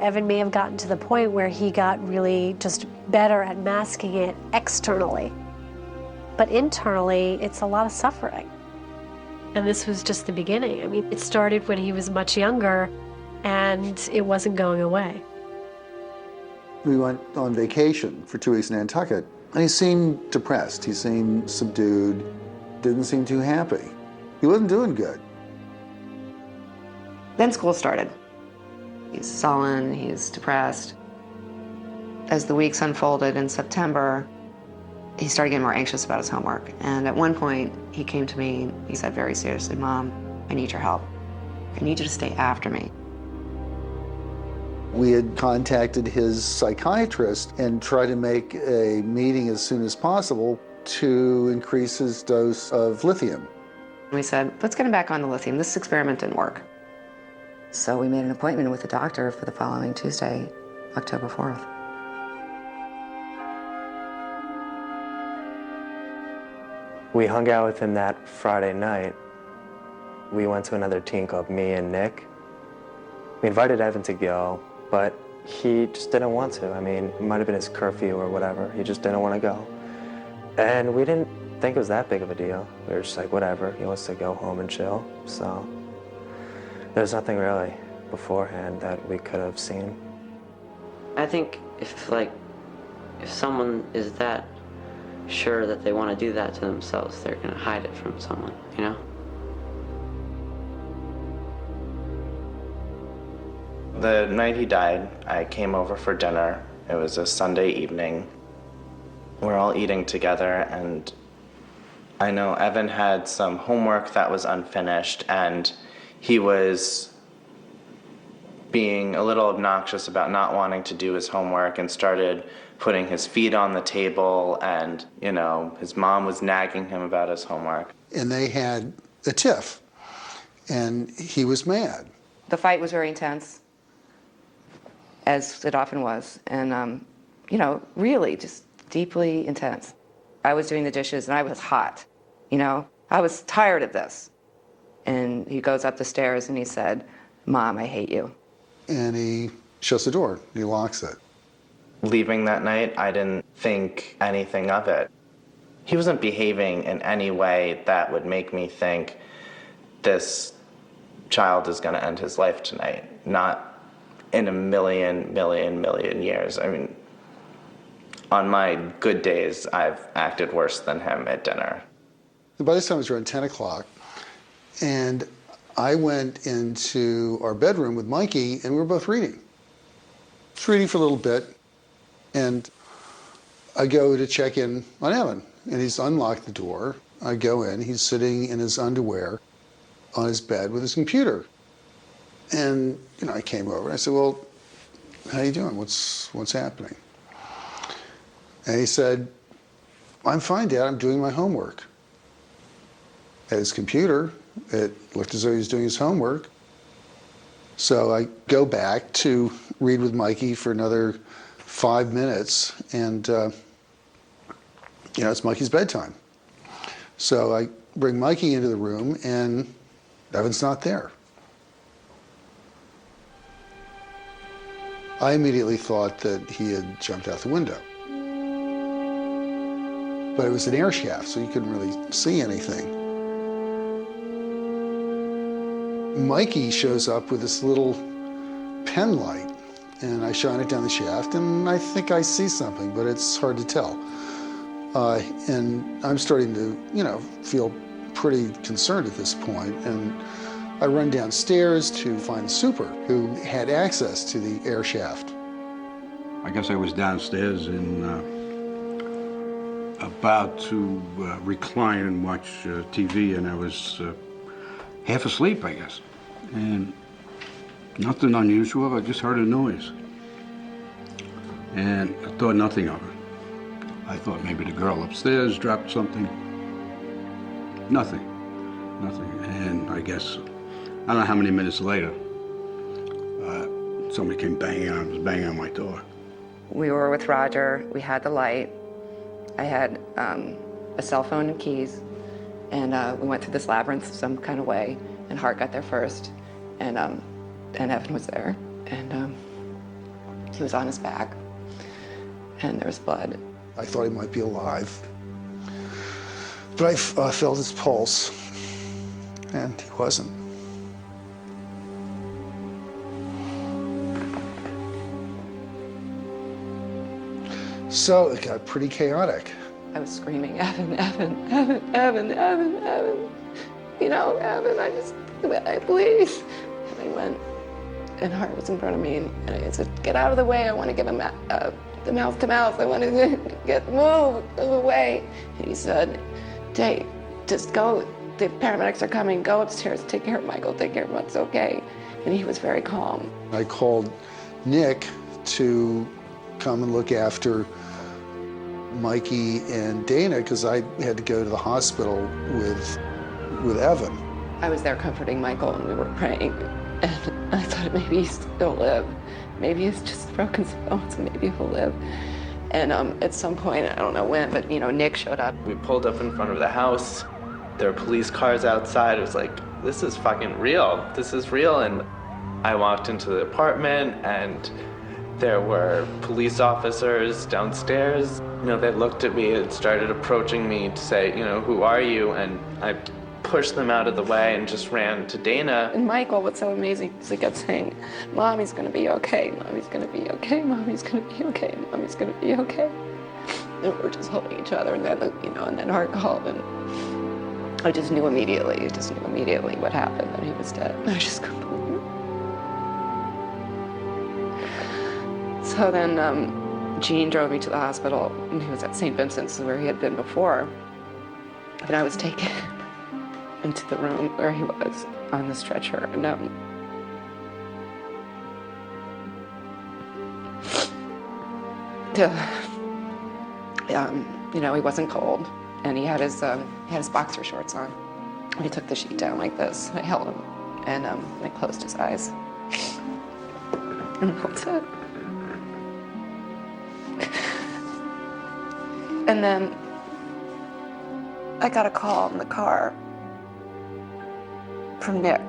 Evan may have gotten to the point where he got really just better at masking it externally. But internally, it's a lot of suffering. And this was just the beginning. I mean, it started when he was much younger, and it wasn't going away. We went on vacation for 2 weeks in Nantucket, and he seemed depressed. He seemed subdued, didn't seem too happy. He wasn't doing good. Then school started. He's sullen, he's depressed. As the weeks unfolded in September, he started getting more anxious about his homework. And at one point, he came to me, he said very seriously, Mom, I need your help. I need you to stay after me. We had contacted his psychiatrist and tried to make a meeting as soon as possible to increase his dose of lithium. We said, let's get him back on the lithium. This experiment didn't work. So we made an appointment with the doctor for the following Tuesday, October 4th. We hung out with him that Friday night. We went to another teen club, me and Nick. We invited Evan to go, but he just didn't want to. I mean, it might have been his curfew or whatever. He just didn't want to go. And we didn't think it was that big of a deal. We were just like, whatever, he wants to go home and chill. So there's nothing really beforehand that we could have seen. I think if someone is that sure that they want to do that to themselves, they're going to hide it from someone, you know? The night he died, I came over for dinner. It was a Sunday evening. We're all eating together, and I know Evan had some homework that was unfinished, and he was being a little obnoxious about not wanting to do his homework and started putting his feet on the table, and, you know, his mom was nagging him about his homework. And they had a tiff, and he was mad. The fight was very intense, as it often was, and, you know, really just deeply intense. I was doing the dishes, and I was hot, you know? I was tired of this. And he goes up the stairs, and he said, "Mom, I hate you." And he shuts the door, he locks it. Leaving that night, I didn't think anything of it. He wasn't behaving in any way that would make me think this child is going to end his life tonight. Not in a million years. I mean, on my good days, I've acted worse than him at dinner. By this time, it was around 10 o'clock, and I went into our bedroom with Mikey, and we were both reading. Just reading for a little bit, and I go to check in on Evan, and he's unlocked the door. I go in, he's sitting in his underwear on his bed with his computer. And, you know, I came over, and I said, "Well, how you doing? What's happening?" And he said, "I'm fine, Dad, I'm doing my homework." At his computer, it looked as though he was doing his homework. So I go back to read with Mikey for another 5 minutes, and you know, it's Mikey's bedtime. So I bring Mikey into the room, and Evan's not there. I immediately thought that he had jumped out the window. But it was an air shaft, so you couldn't really see anything. Mikey shows up with this little pen light, and I shine it down the shaft, and I think I see something, but it's hard to tell. And I'm starting to, you know, feel pretty concerned at this point, and I run downstairs to find the super, who had access to the air shaft. I guess I was downstairs and about to recline and watch TV, and I was half asleep, I guess. And nothing unusual, I just heard a noise. And I thought nothing of it. I thought maybe the girl upstairs dropped something. Nothing. And I guess, I don't know how many minutes later, somebody came banging on my door. We were with Roger, we had the light. I had a cell phone and keys, and we went through this labyrinth some kind of way, and Hart got there first, and Evan was there, and he was on his back, and there was blood. I thought he might be alive, but I felt his pulse, and he wasn't. So it got pretty chaotic. I was screaming, "Evan, Evan, Evan, Evan, Evan, Evan. You know, Evan, please." And I went, and Hart was in front of me, and I said, "Get out of the way. I want to give him the mouth to mouth. I want to move away." And he said, "Dave, just go the paramedics are coming, go upstairs, take care of Michael, take care of him, it's okay. And he was very calm. I called Nick to come and look after Mikey and Dana because I had to go to the hospital with Evan. I was there comforting Michael and we were praying. And I thought maybe he'll live. Maybe he's just broken some bones and maybe he'll live. And at some point, I don't know when, but Nick showed up. We pulled up in front of the house. There were police cars outside. It was like, this is fucking real. This is real. And I walked into the apartment and there were police officers downstairs. They looked at me and started approaching me to say, who are you? And I pushed them out of the way and just ran to Dana. And Michael, what's so amazing is he kept saying, Mommy's gonna be okay, Mommy's gonna be okay, Mommy's gonna be okay, Mommy's gonna be okay. And we're just holding each other, and then, and then Hart called, and I just knew immediately what happened, that he was dead. I just couldn't believe it. So then Gene drove me to the hospital, and he was at St. Vincent's where he had been before. And I was taken into the room where he was on the stretcher, and he wasn't cold, and he had his boxer shorts on. And he took the sheet down like this. I held him, and I closed his eyes, and that's it. And then I got a call in the car from Nick.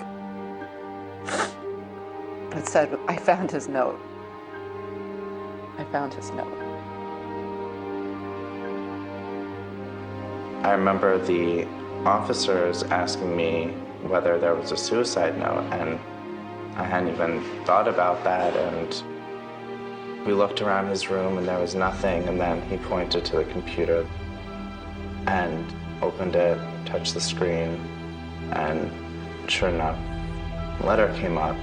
It said, I found his note. I found his note. I remember the officers asking me whether there was a suicide note, and I hadn't even thought about that. And we looked around his room and there was nothing, and then he pointed to the computer and opened it, touched the screen, and sure enough, a letter came up.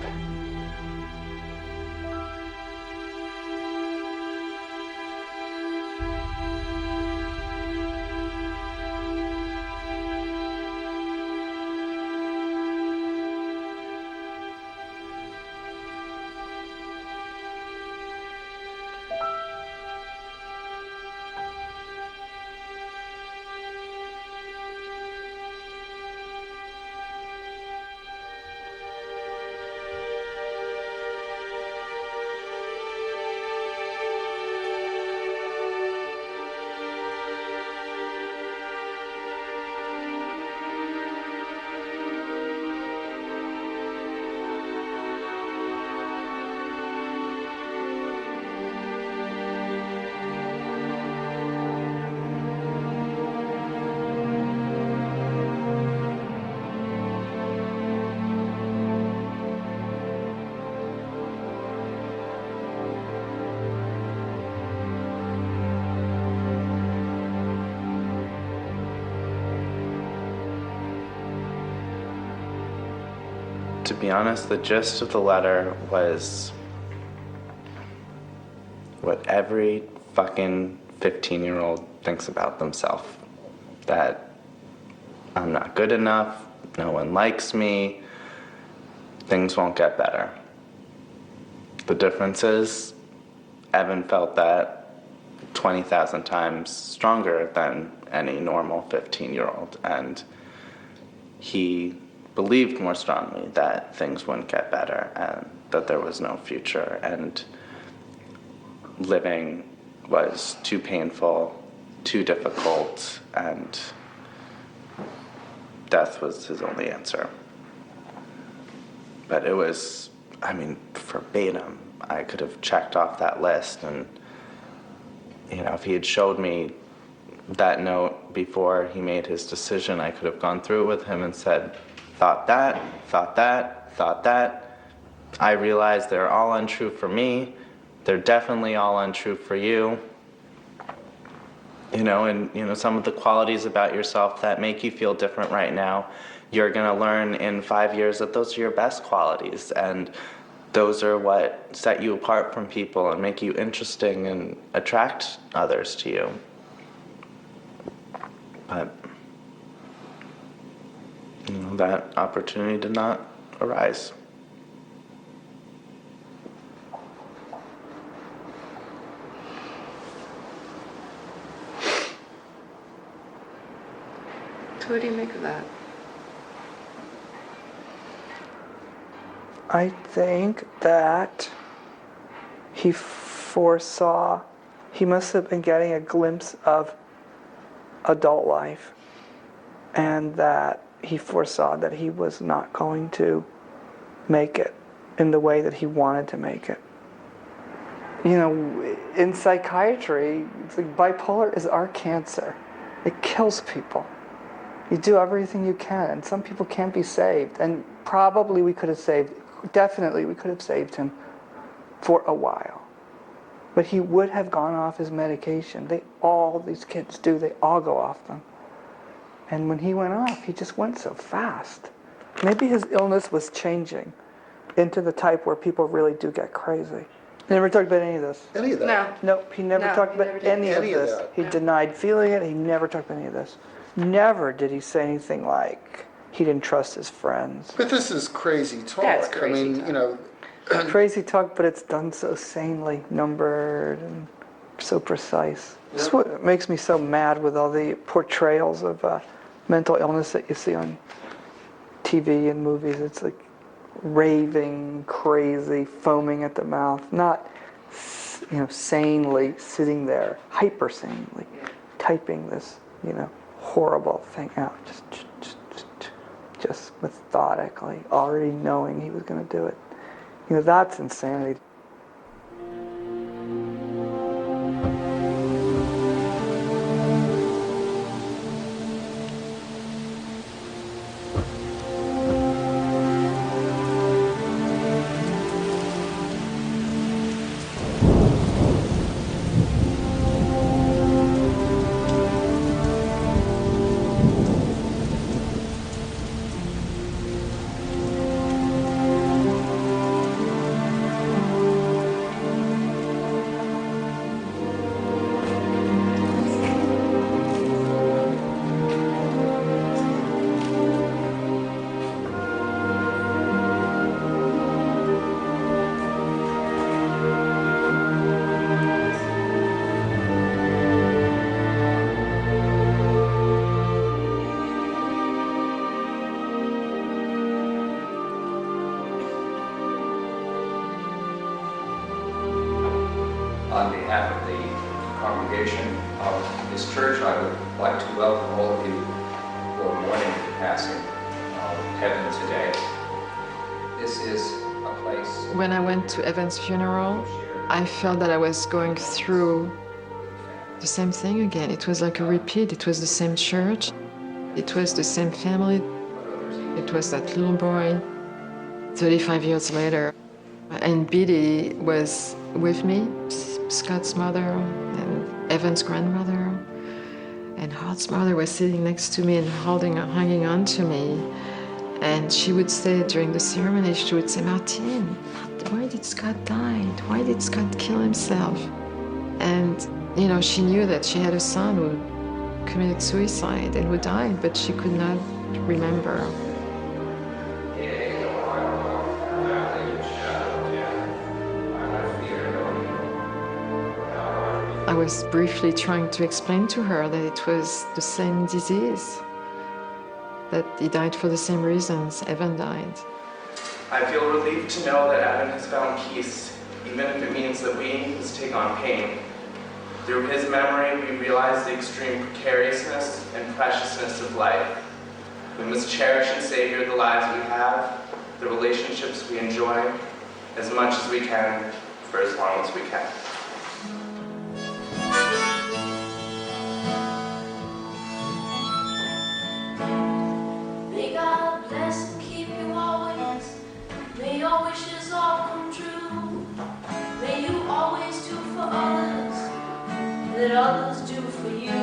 To be honest, the gist of the letter was what every fucking 15-year-old thinks about themselves. That I'm not good enough, no one likes me, things won't get better. The difference is, Evan felt that 20,000 times stronger than any normal 15-year-old, and he believed more strongly that things wouldn't get better and that there was no future, and living was too painful, too difficult, and death was his only answer. But it was, verbatim. I could have checked off that list, and if he had showed me that note before he made his decision, I could have gone through it with him and said, thought that, thought that, thought that. I realize they're all untrue for me. They're definitely all untrue for you. And some of the qualities about yourself that make you feel different right now, you're gonna learn in 5 years that those are your best qualities, and those are what set you apart from people and make you interesting and attract others to you. But that opportunity did not arise. So what do you make of that? I think that he foresaw, he must have been getting a glimpse of adult life, and that he foresaw that he was not going to make it in the way that he wanted to make it. You know, in psychiatry, it's like bipolar is our cancer. It kills people. You do everything you can, and some people can't be saved, and probably we could have saved, definitely we could have saved him for a while. But he would have gone off his medication. These kids do, they all go off them. And when he went off, he just went so fast. Maybe his illness was changing into the type where people really do get crazy. He never talked about any of this. Any of that? No. Nope, he never talked about any of this. He denied feeling it, he never talked about any of this. Never did he say anything like he didn't trust his friends. But this is crazy talk. That's crazy I mean, talk. you know. Crazy talk, but it's done so sanely, numbered, and so precise. This is what makes me so mad with all the portrayals of mental illness that you see on TV and movies. It's like raving, crazy, foaming at the mouth, not, sanely sitting there, hyper sanely, typing this, horrible thing out, just methodically, already knowing he was going to do it. That's insanity. On behalf of the congregation of this church, I would like to welcome all of you who are mourning the passing of Evan today. This is a place... When I went to Evan's funeral, I felt that I was going through the same thing again. It was like a repeat. It was the same church. It was the same family. It was that little boy 35 years later. And Billy was with me, Scott's mother, and Evan's grandmother. And Hart's mother was sitting next to me and hanging on to me. And she would say during the ceremony, she would say, Martine, why did Scott die? Why did Scott kill himself? And, she knew that she had a son who committed suicide and who died, but she could not remember. I was briefly trying to explain to her that it was the same disease, that he died for the same reasons Evan died. I feel relieved to know that Evan has found peace, even if it means that we must take on pain. Through his memory, we realize the extreme precariousness and preciousness of life. We must cherish and savor the lives we have, the relationships we enjoy, as much as we can, for as long as we can. May God bless and keep you always. May your wishes all come true. May you always do for others that others do for you.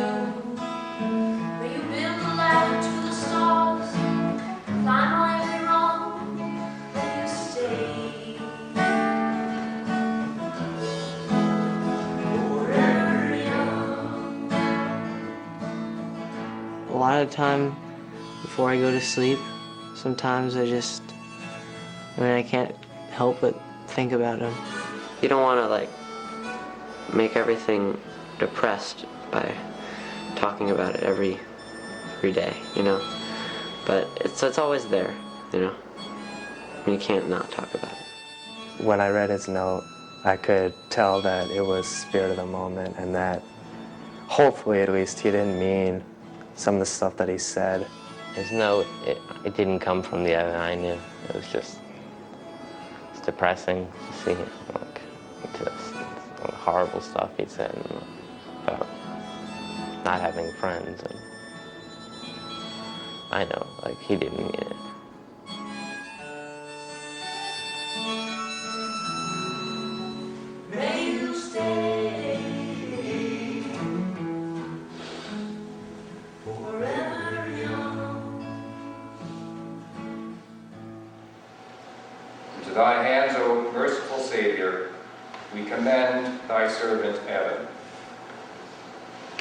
May you build a ladder to the stars, climb on every rung, may you stay forever young. A lot of time before I go to sleep. Sometimes I can't help but think about him. You don't want to like make everything depressed by talking about it every day, you know. But it's always there, you know. You can't not talk about it. When I read his note, I could tell that it was spirit of the moment, and that hopefully at least he didn't mean some of the stuff that he said. His note, it didn't come from the Evan I knew. It was just, it's depressing to see like just the horrible stuff he said about not having friends, and I know like he didn't mean it. May you stay forever young. Into thy hands, O merciful Savior, we commend thy servant Evan.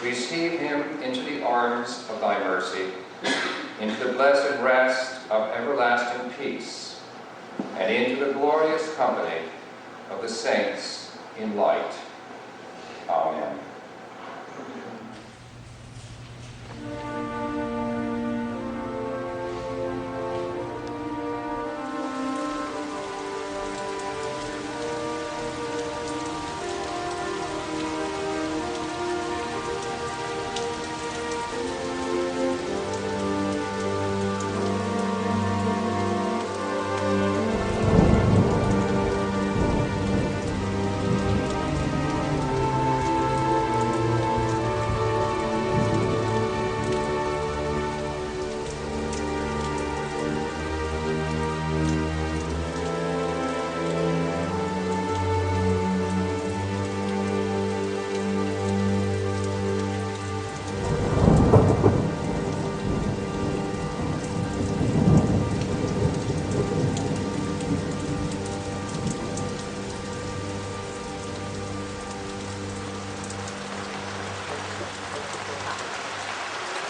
Receive him into the arms of thy mercy, into the blessed rest of everlasting peace, and into the glorious company of the saints in light. Amen.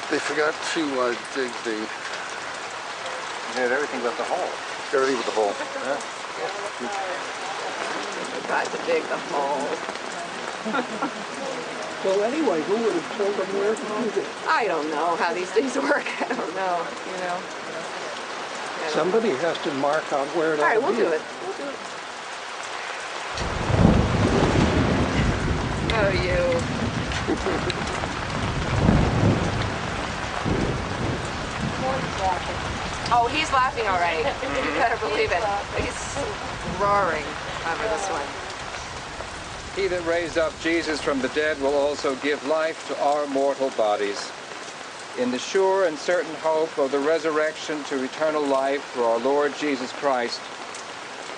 They forgot to dig the... They had everything but the hole. Everything but the hole. Yeah. Forgot to dig the hole. Well, anyway, who would have told them where to use it? I don't know how these things work. I don't know, you know. Somebody has to mark out where it All right, ought to we'll be. do it. We'll do it. Oh, you. Oh, he's laughing already. You better believe it. He's roaring over this one. He that raised up Jesus from the dead will also give life to our mortal bodies. In the sure and certain hope of the resurrection to eternal life through our Lord Jesus Christ,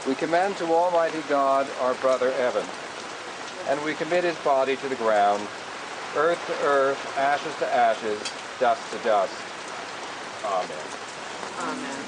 we commend to Almighty God our brother Evan, and we commit his body to the ground, earth to earth, ashes to ashes, dust to dust. Amen. Amen.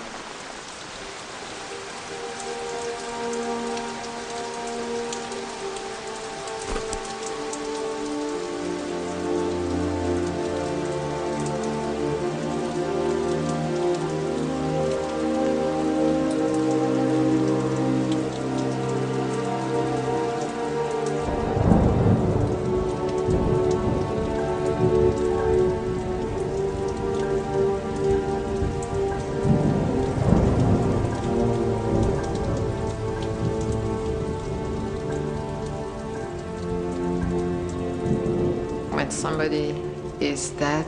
When somebody is that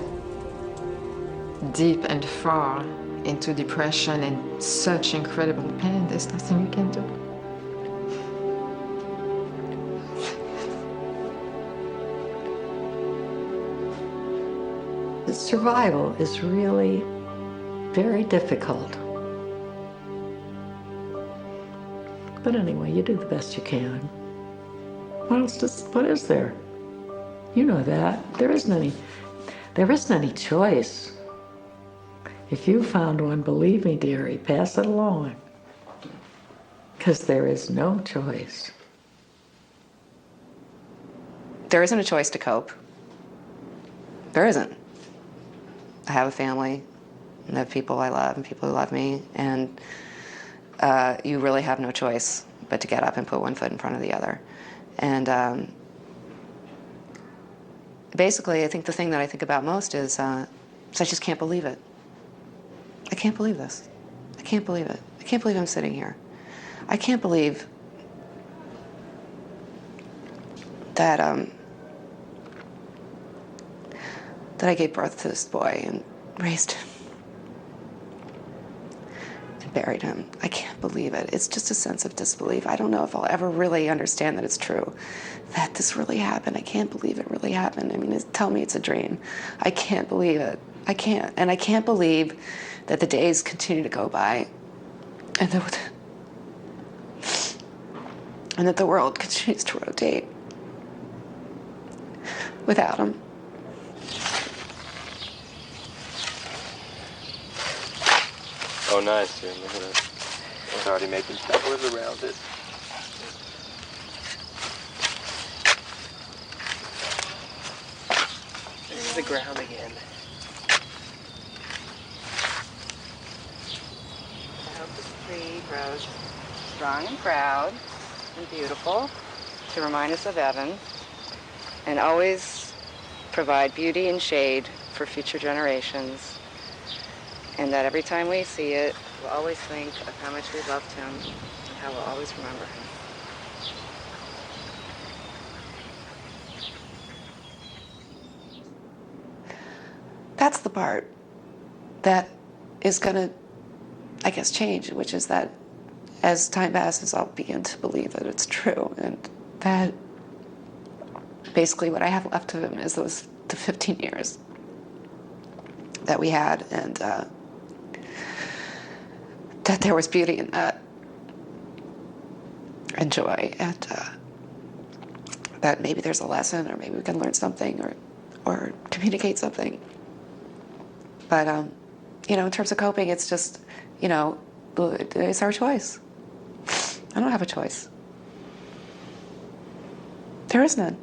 deep and far into depression and such incredible pain, there's nothing you can do. Survival is really very difficult. But anyway, you do the best you can. What is there? You know that. There isn't any choice. If you found one, believe me, dearie, pass it along. Because there is no choice. There isn't a choice to cope. There isn't. I have a family. and of people I love and people who love me. And you really have no choice but to get up and put one foot in front of the other. And basically, I think the thing that I think about most is I just can't believe it. I can't believe this. I can't believe it. I can't believe I'm sitting here. I can't believe that that I gave birth to this boy and raised him and buried him. I can't believe it. It's just a sense of disbelief. I don't know if I'll ever really understand that it's true, that this really happened. I can't believe it really happened. I mean, tell me it's a dream. I can't believe it. I can't. And I can't believe that the days continue to go by and that the world continues to rotate without him. Oh, nice, dude. Look at that. It's already making towers around it. There's the ground again. I hope this tree grows strong and proud and beautiful to remind us of Evan and always provide beauty and shade for future generations. And that every time we see it, we'll always think of how much we loved him and how we'll always remember him. That's the part that is going to, I guess, change, which is that as time passes, I'll begin to believe that it's true. And that basically what I have left of him is the 15 years that we had, and that there was beauty in that, and joy, and that maybe there's a lesson, or maybe we can learn something, or communicate something. But you know, in terms of coping, it's just, you know, it's our choice. I don't have a choice. There is none.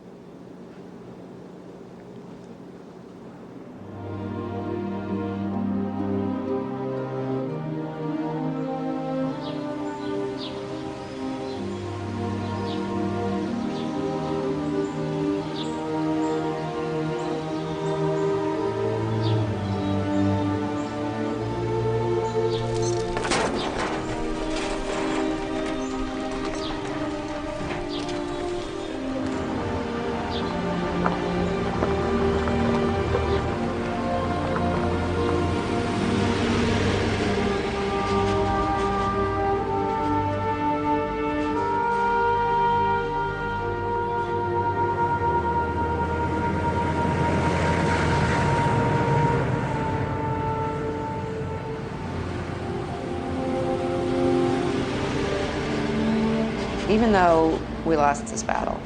Even though we lost this battle,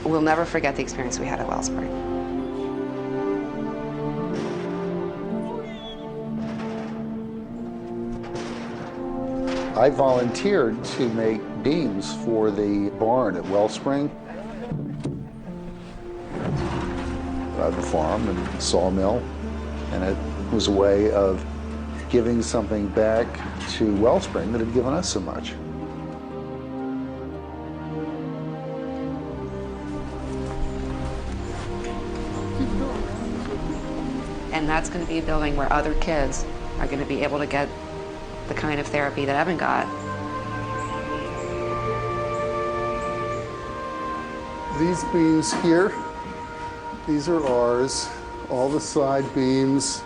we'll never forget the experience we had at Wellspring. I volunteered to make beams for the barn at Wellspring. I have a farm and sawmill, and it was a way of giving something back to Wellspring that had given us so much. And that's going to be a building where other kids are going to be able to get the kind of therapy that Evan got. These beams here, these are ours, all the side beams,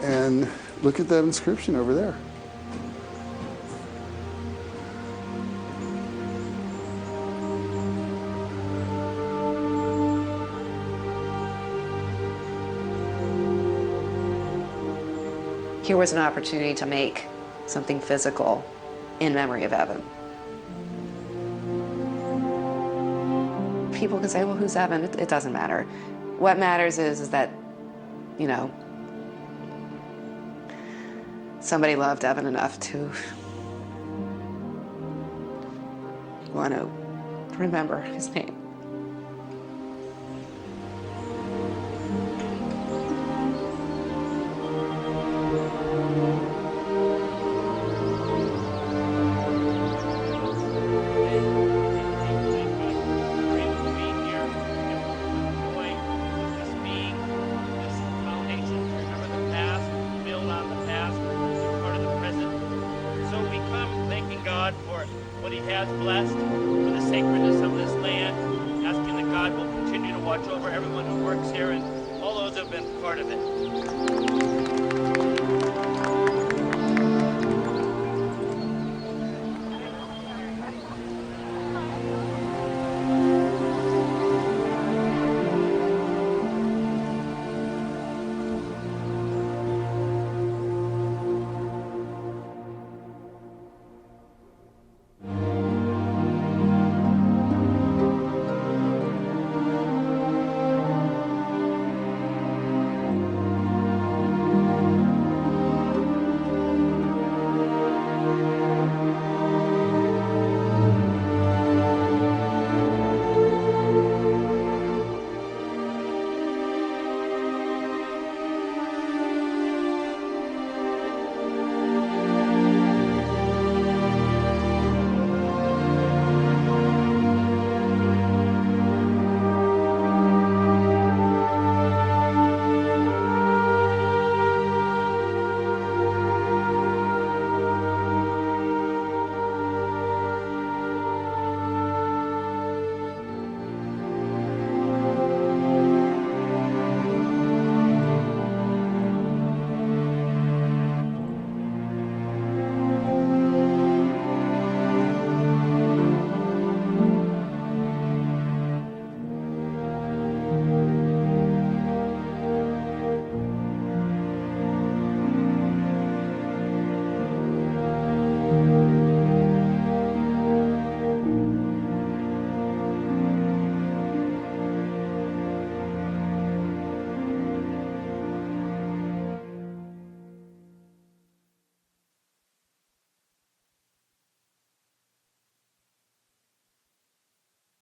and look at that inscription over there. Here was an opportunity to make something physical in memory of Evan. People can say, well, who's Evan? It doesn't matter. What matters is that, you know, somebody loved Evan enough to want to remember his name. God's blessed for the sacredness of this land, asking that God will continue to watch over everyone who works here and all those who have been part of it.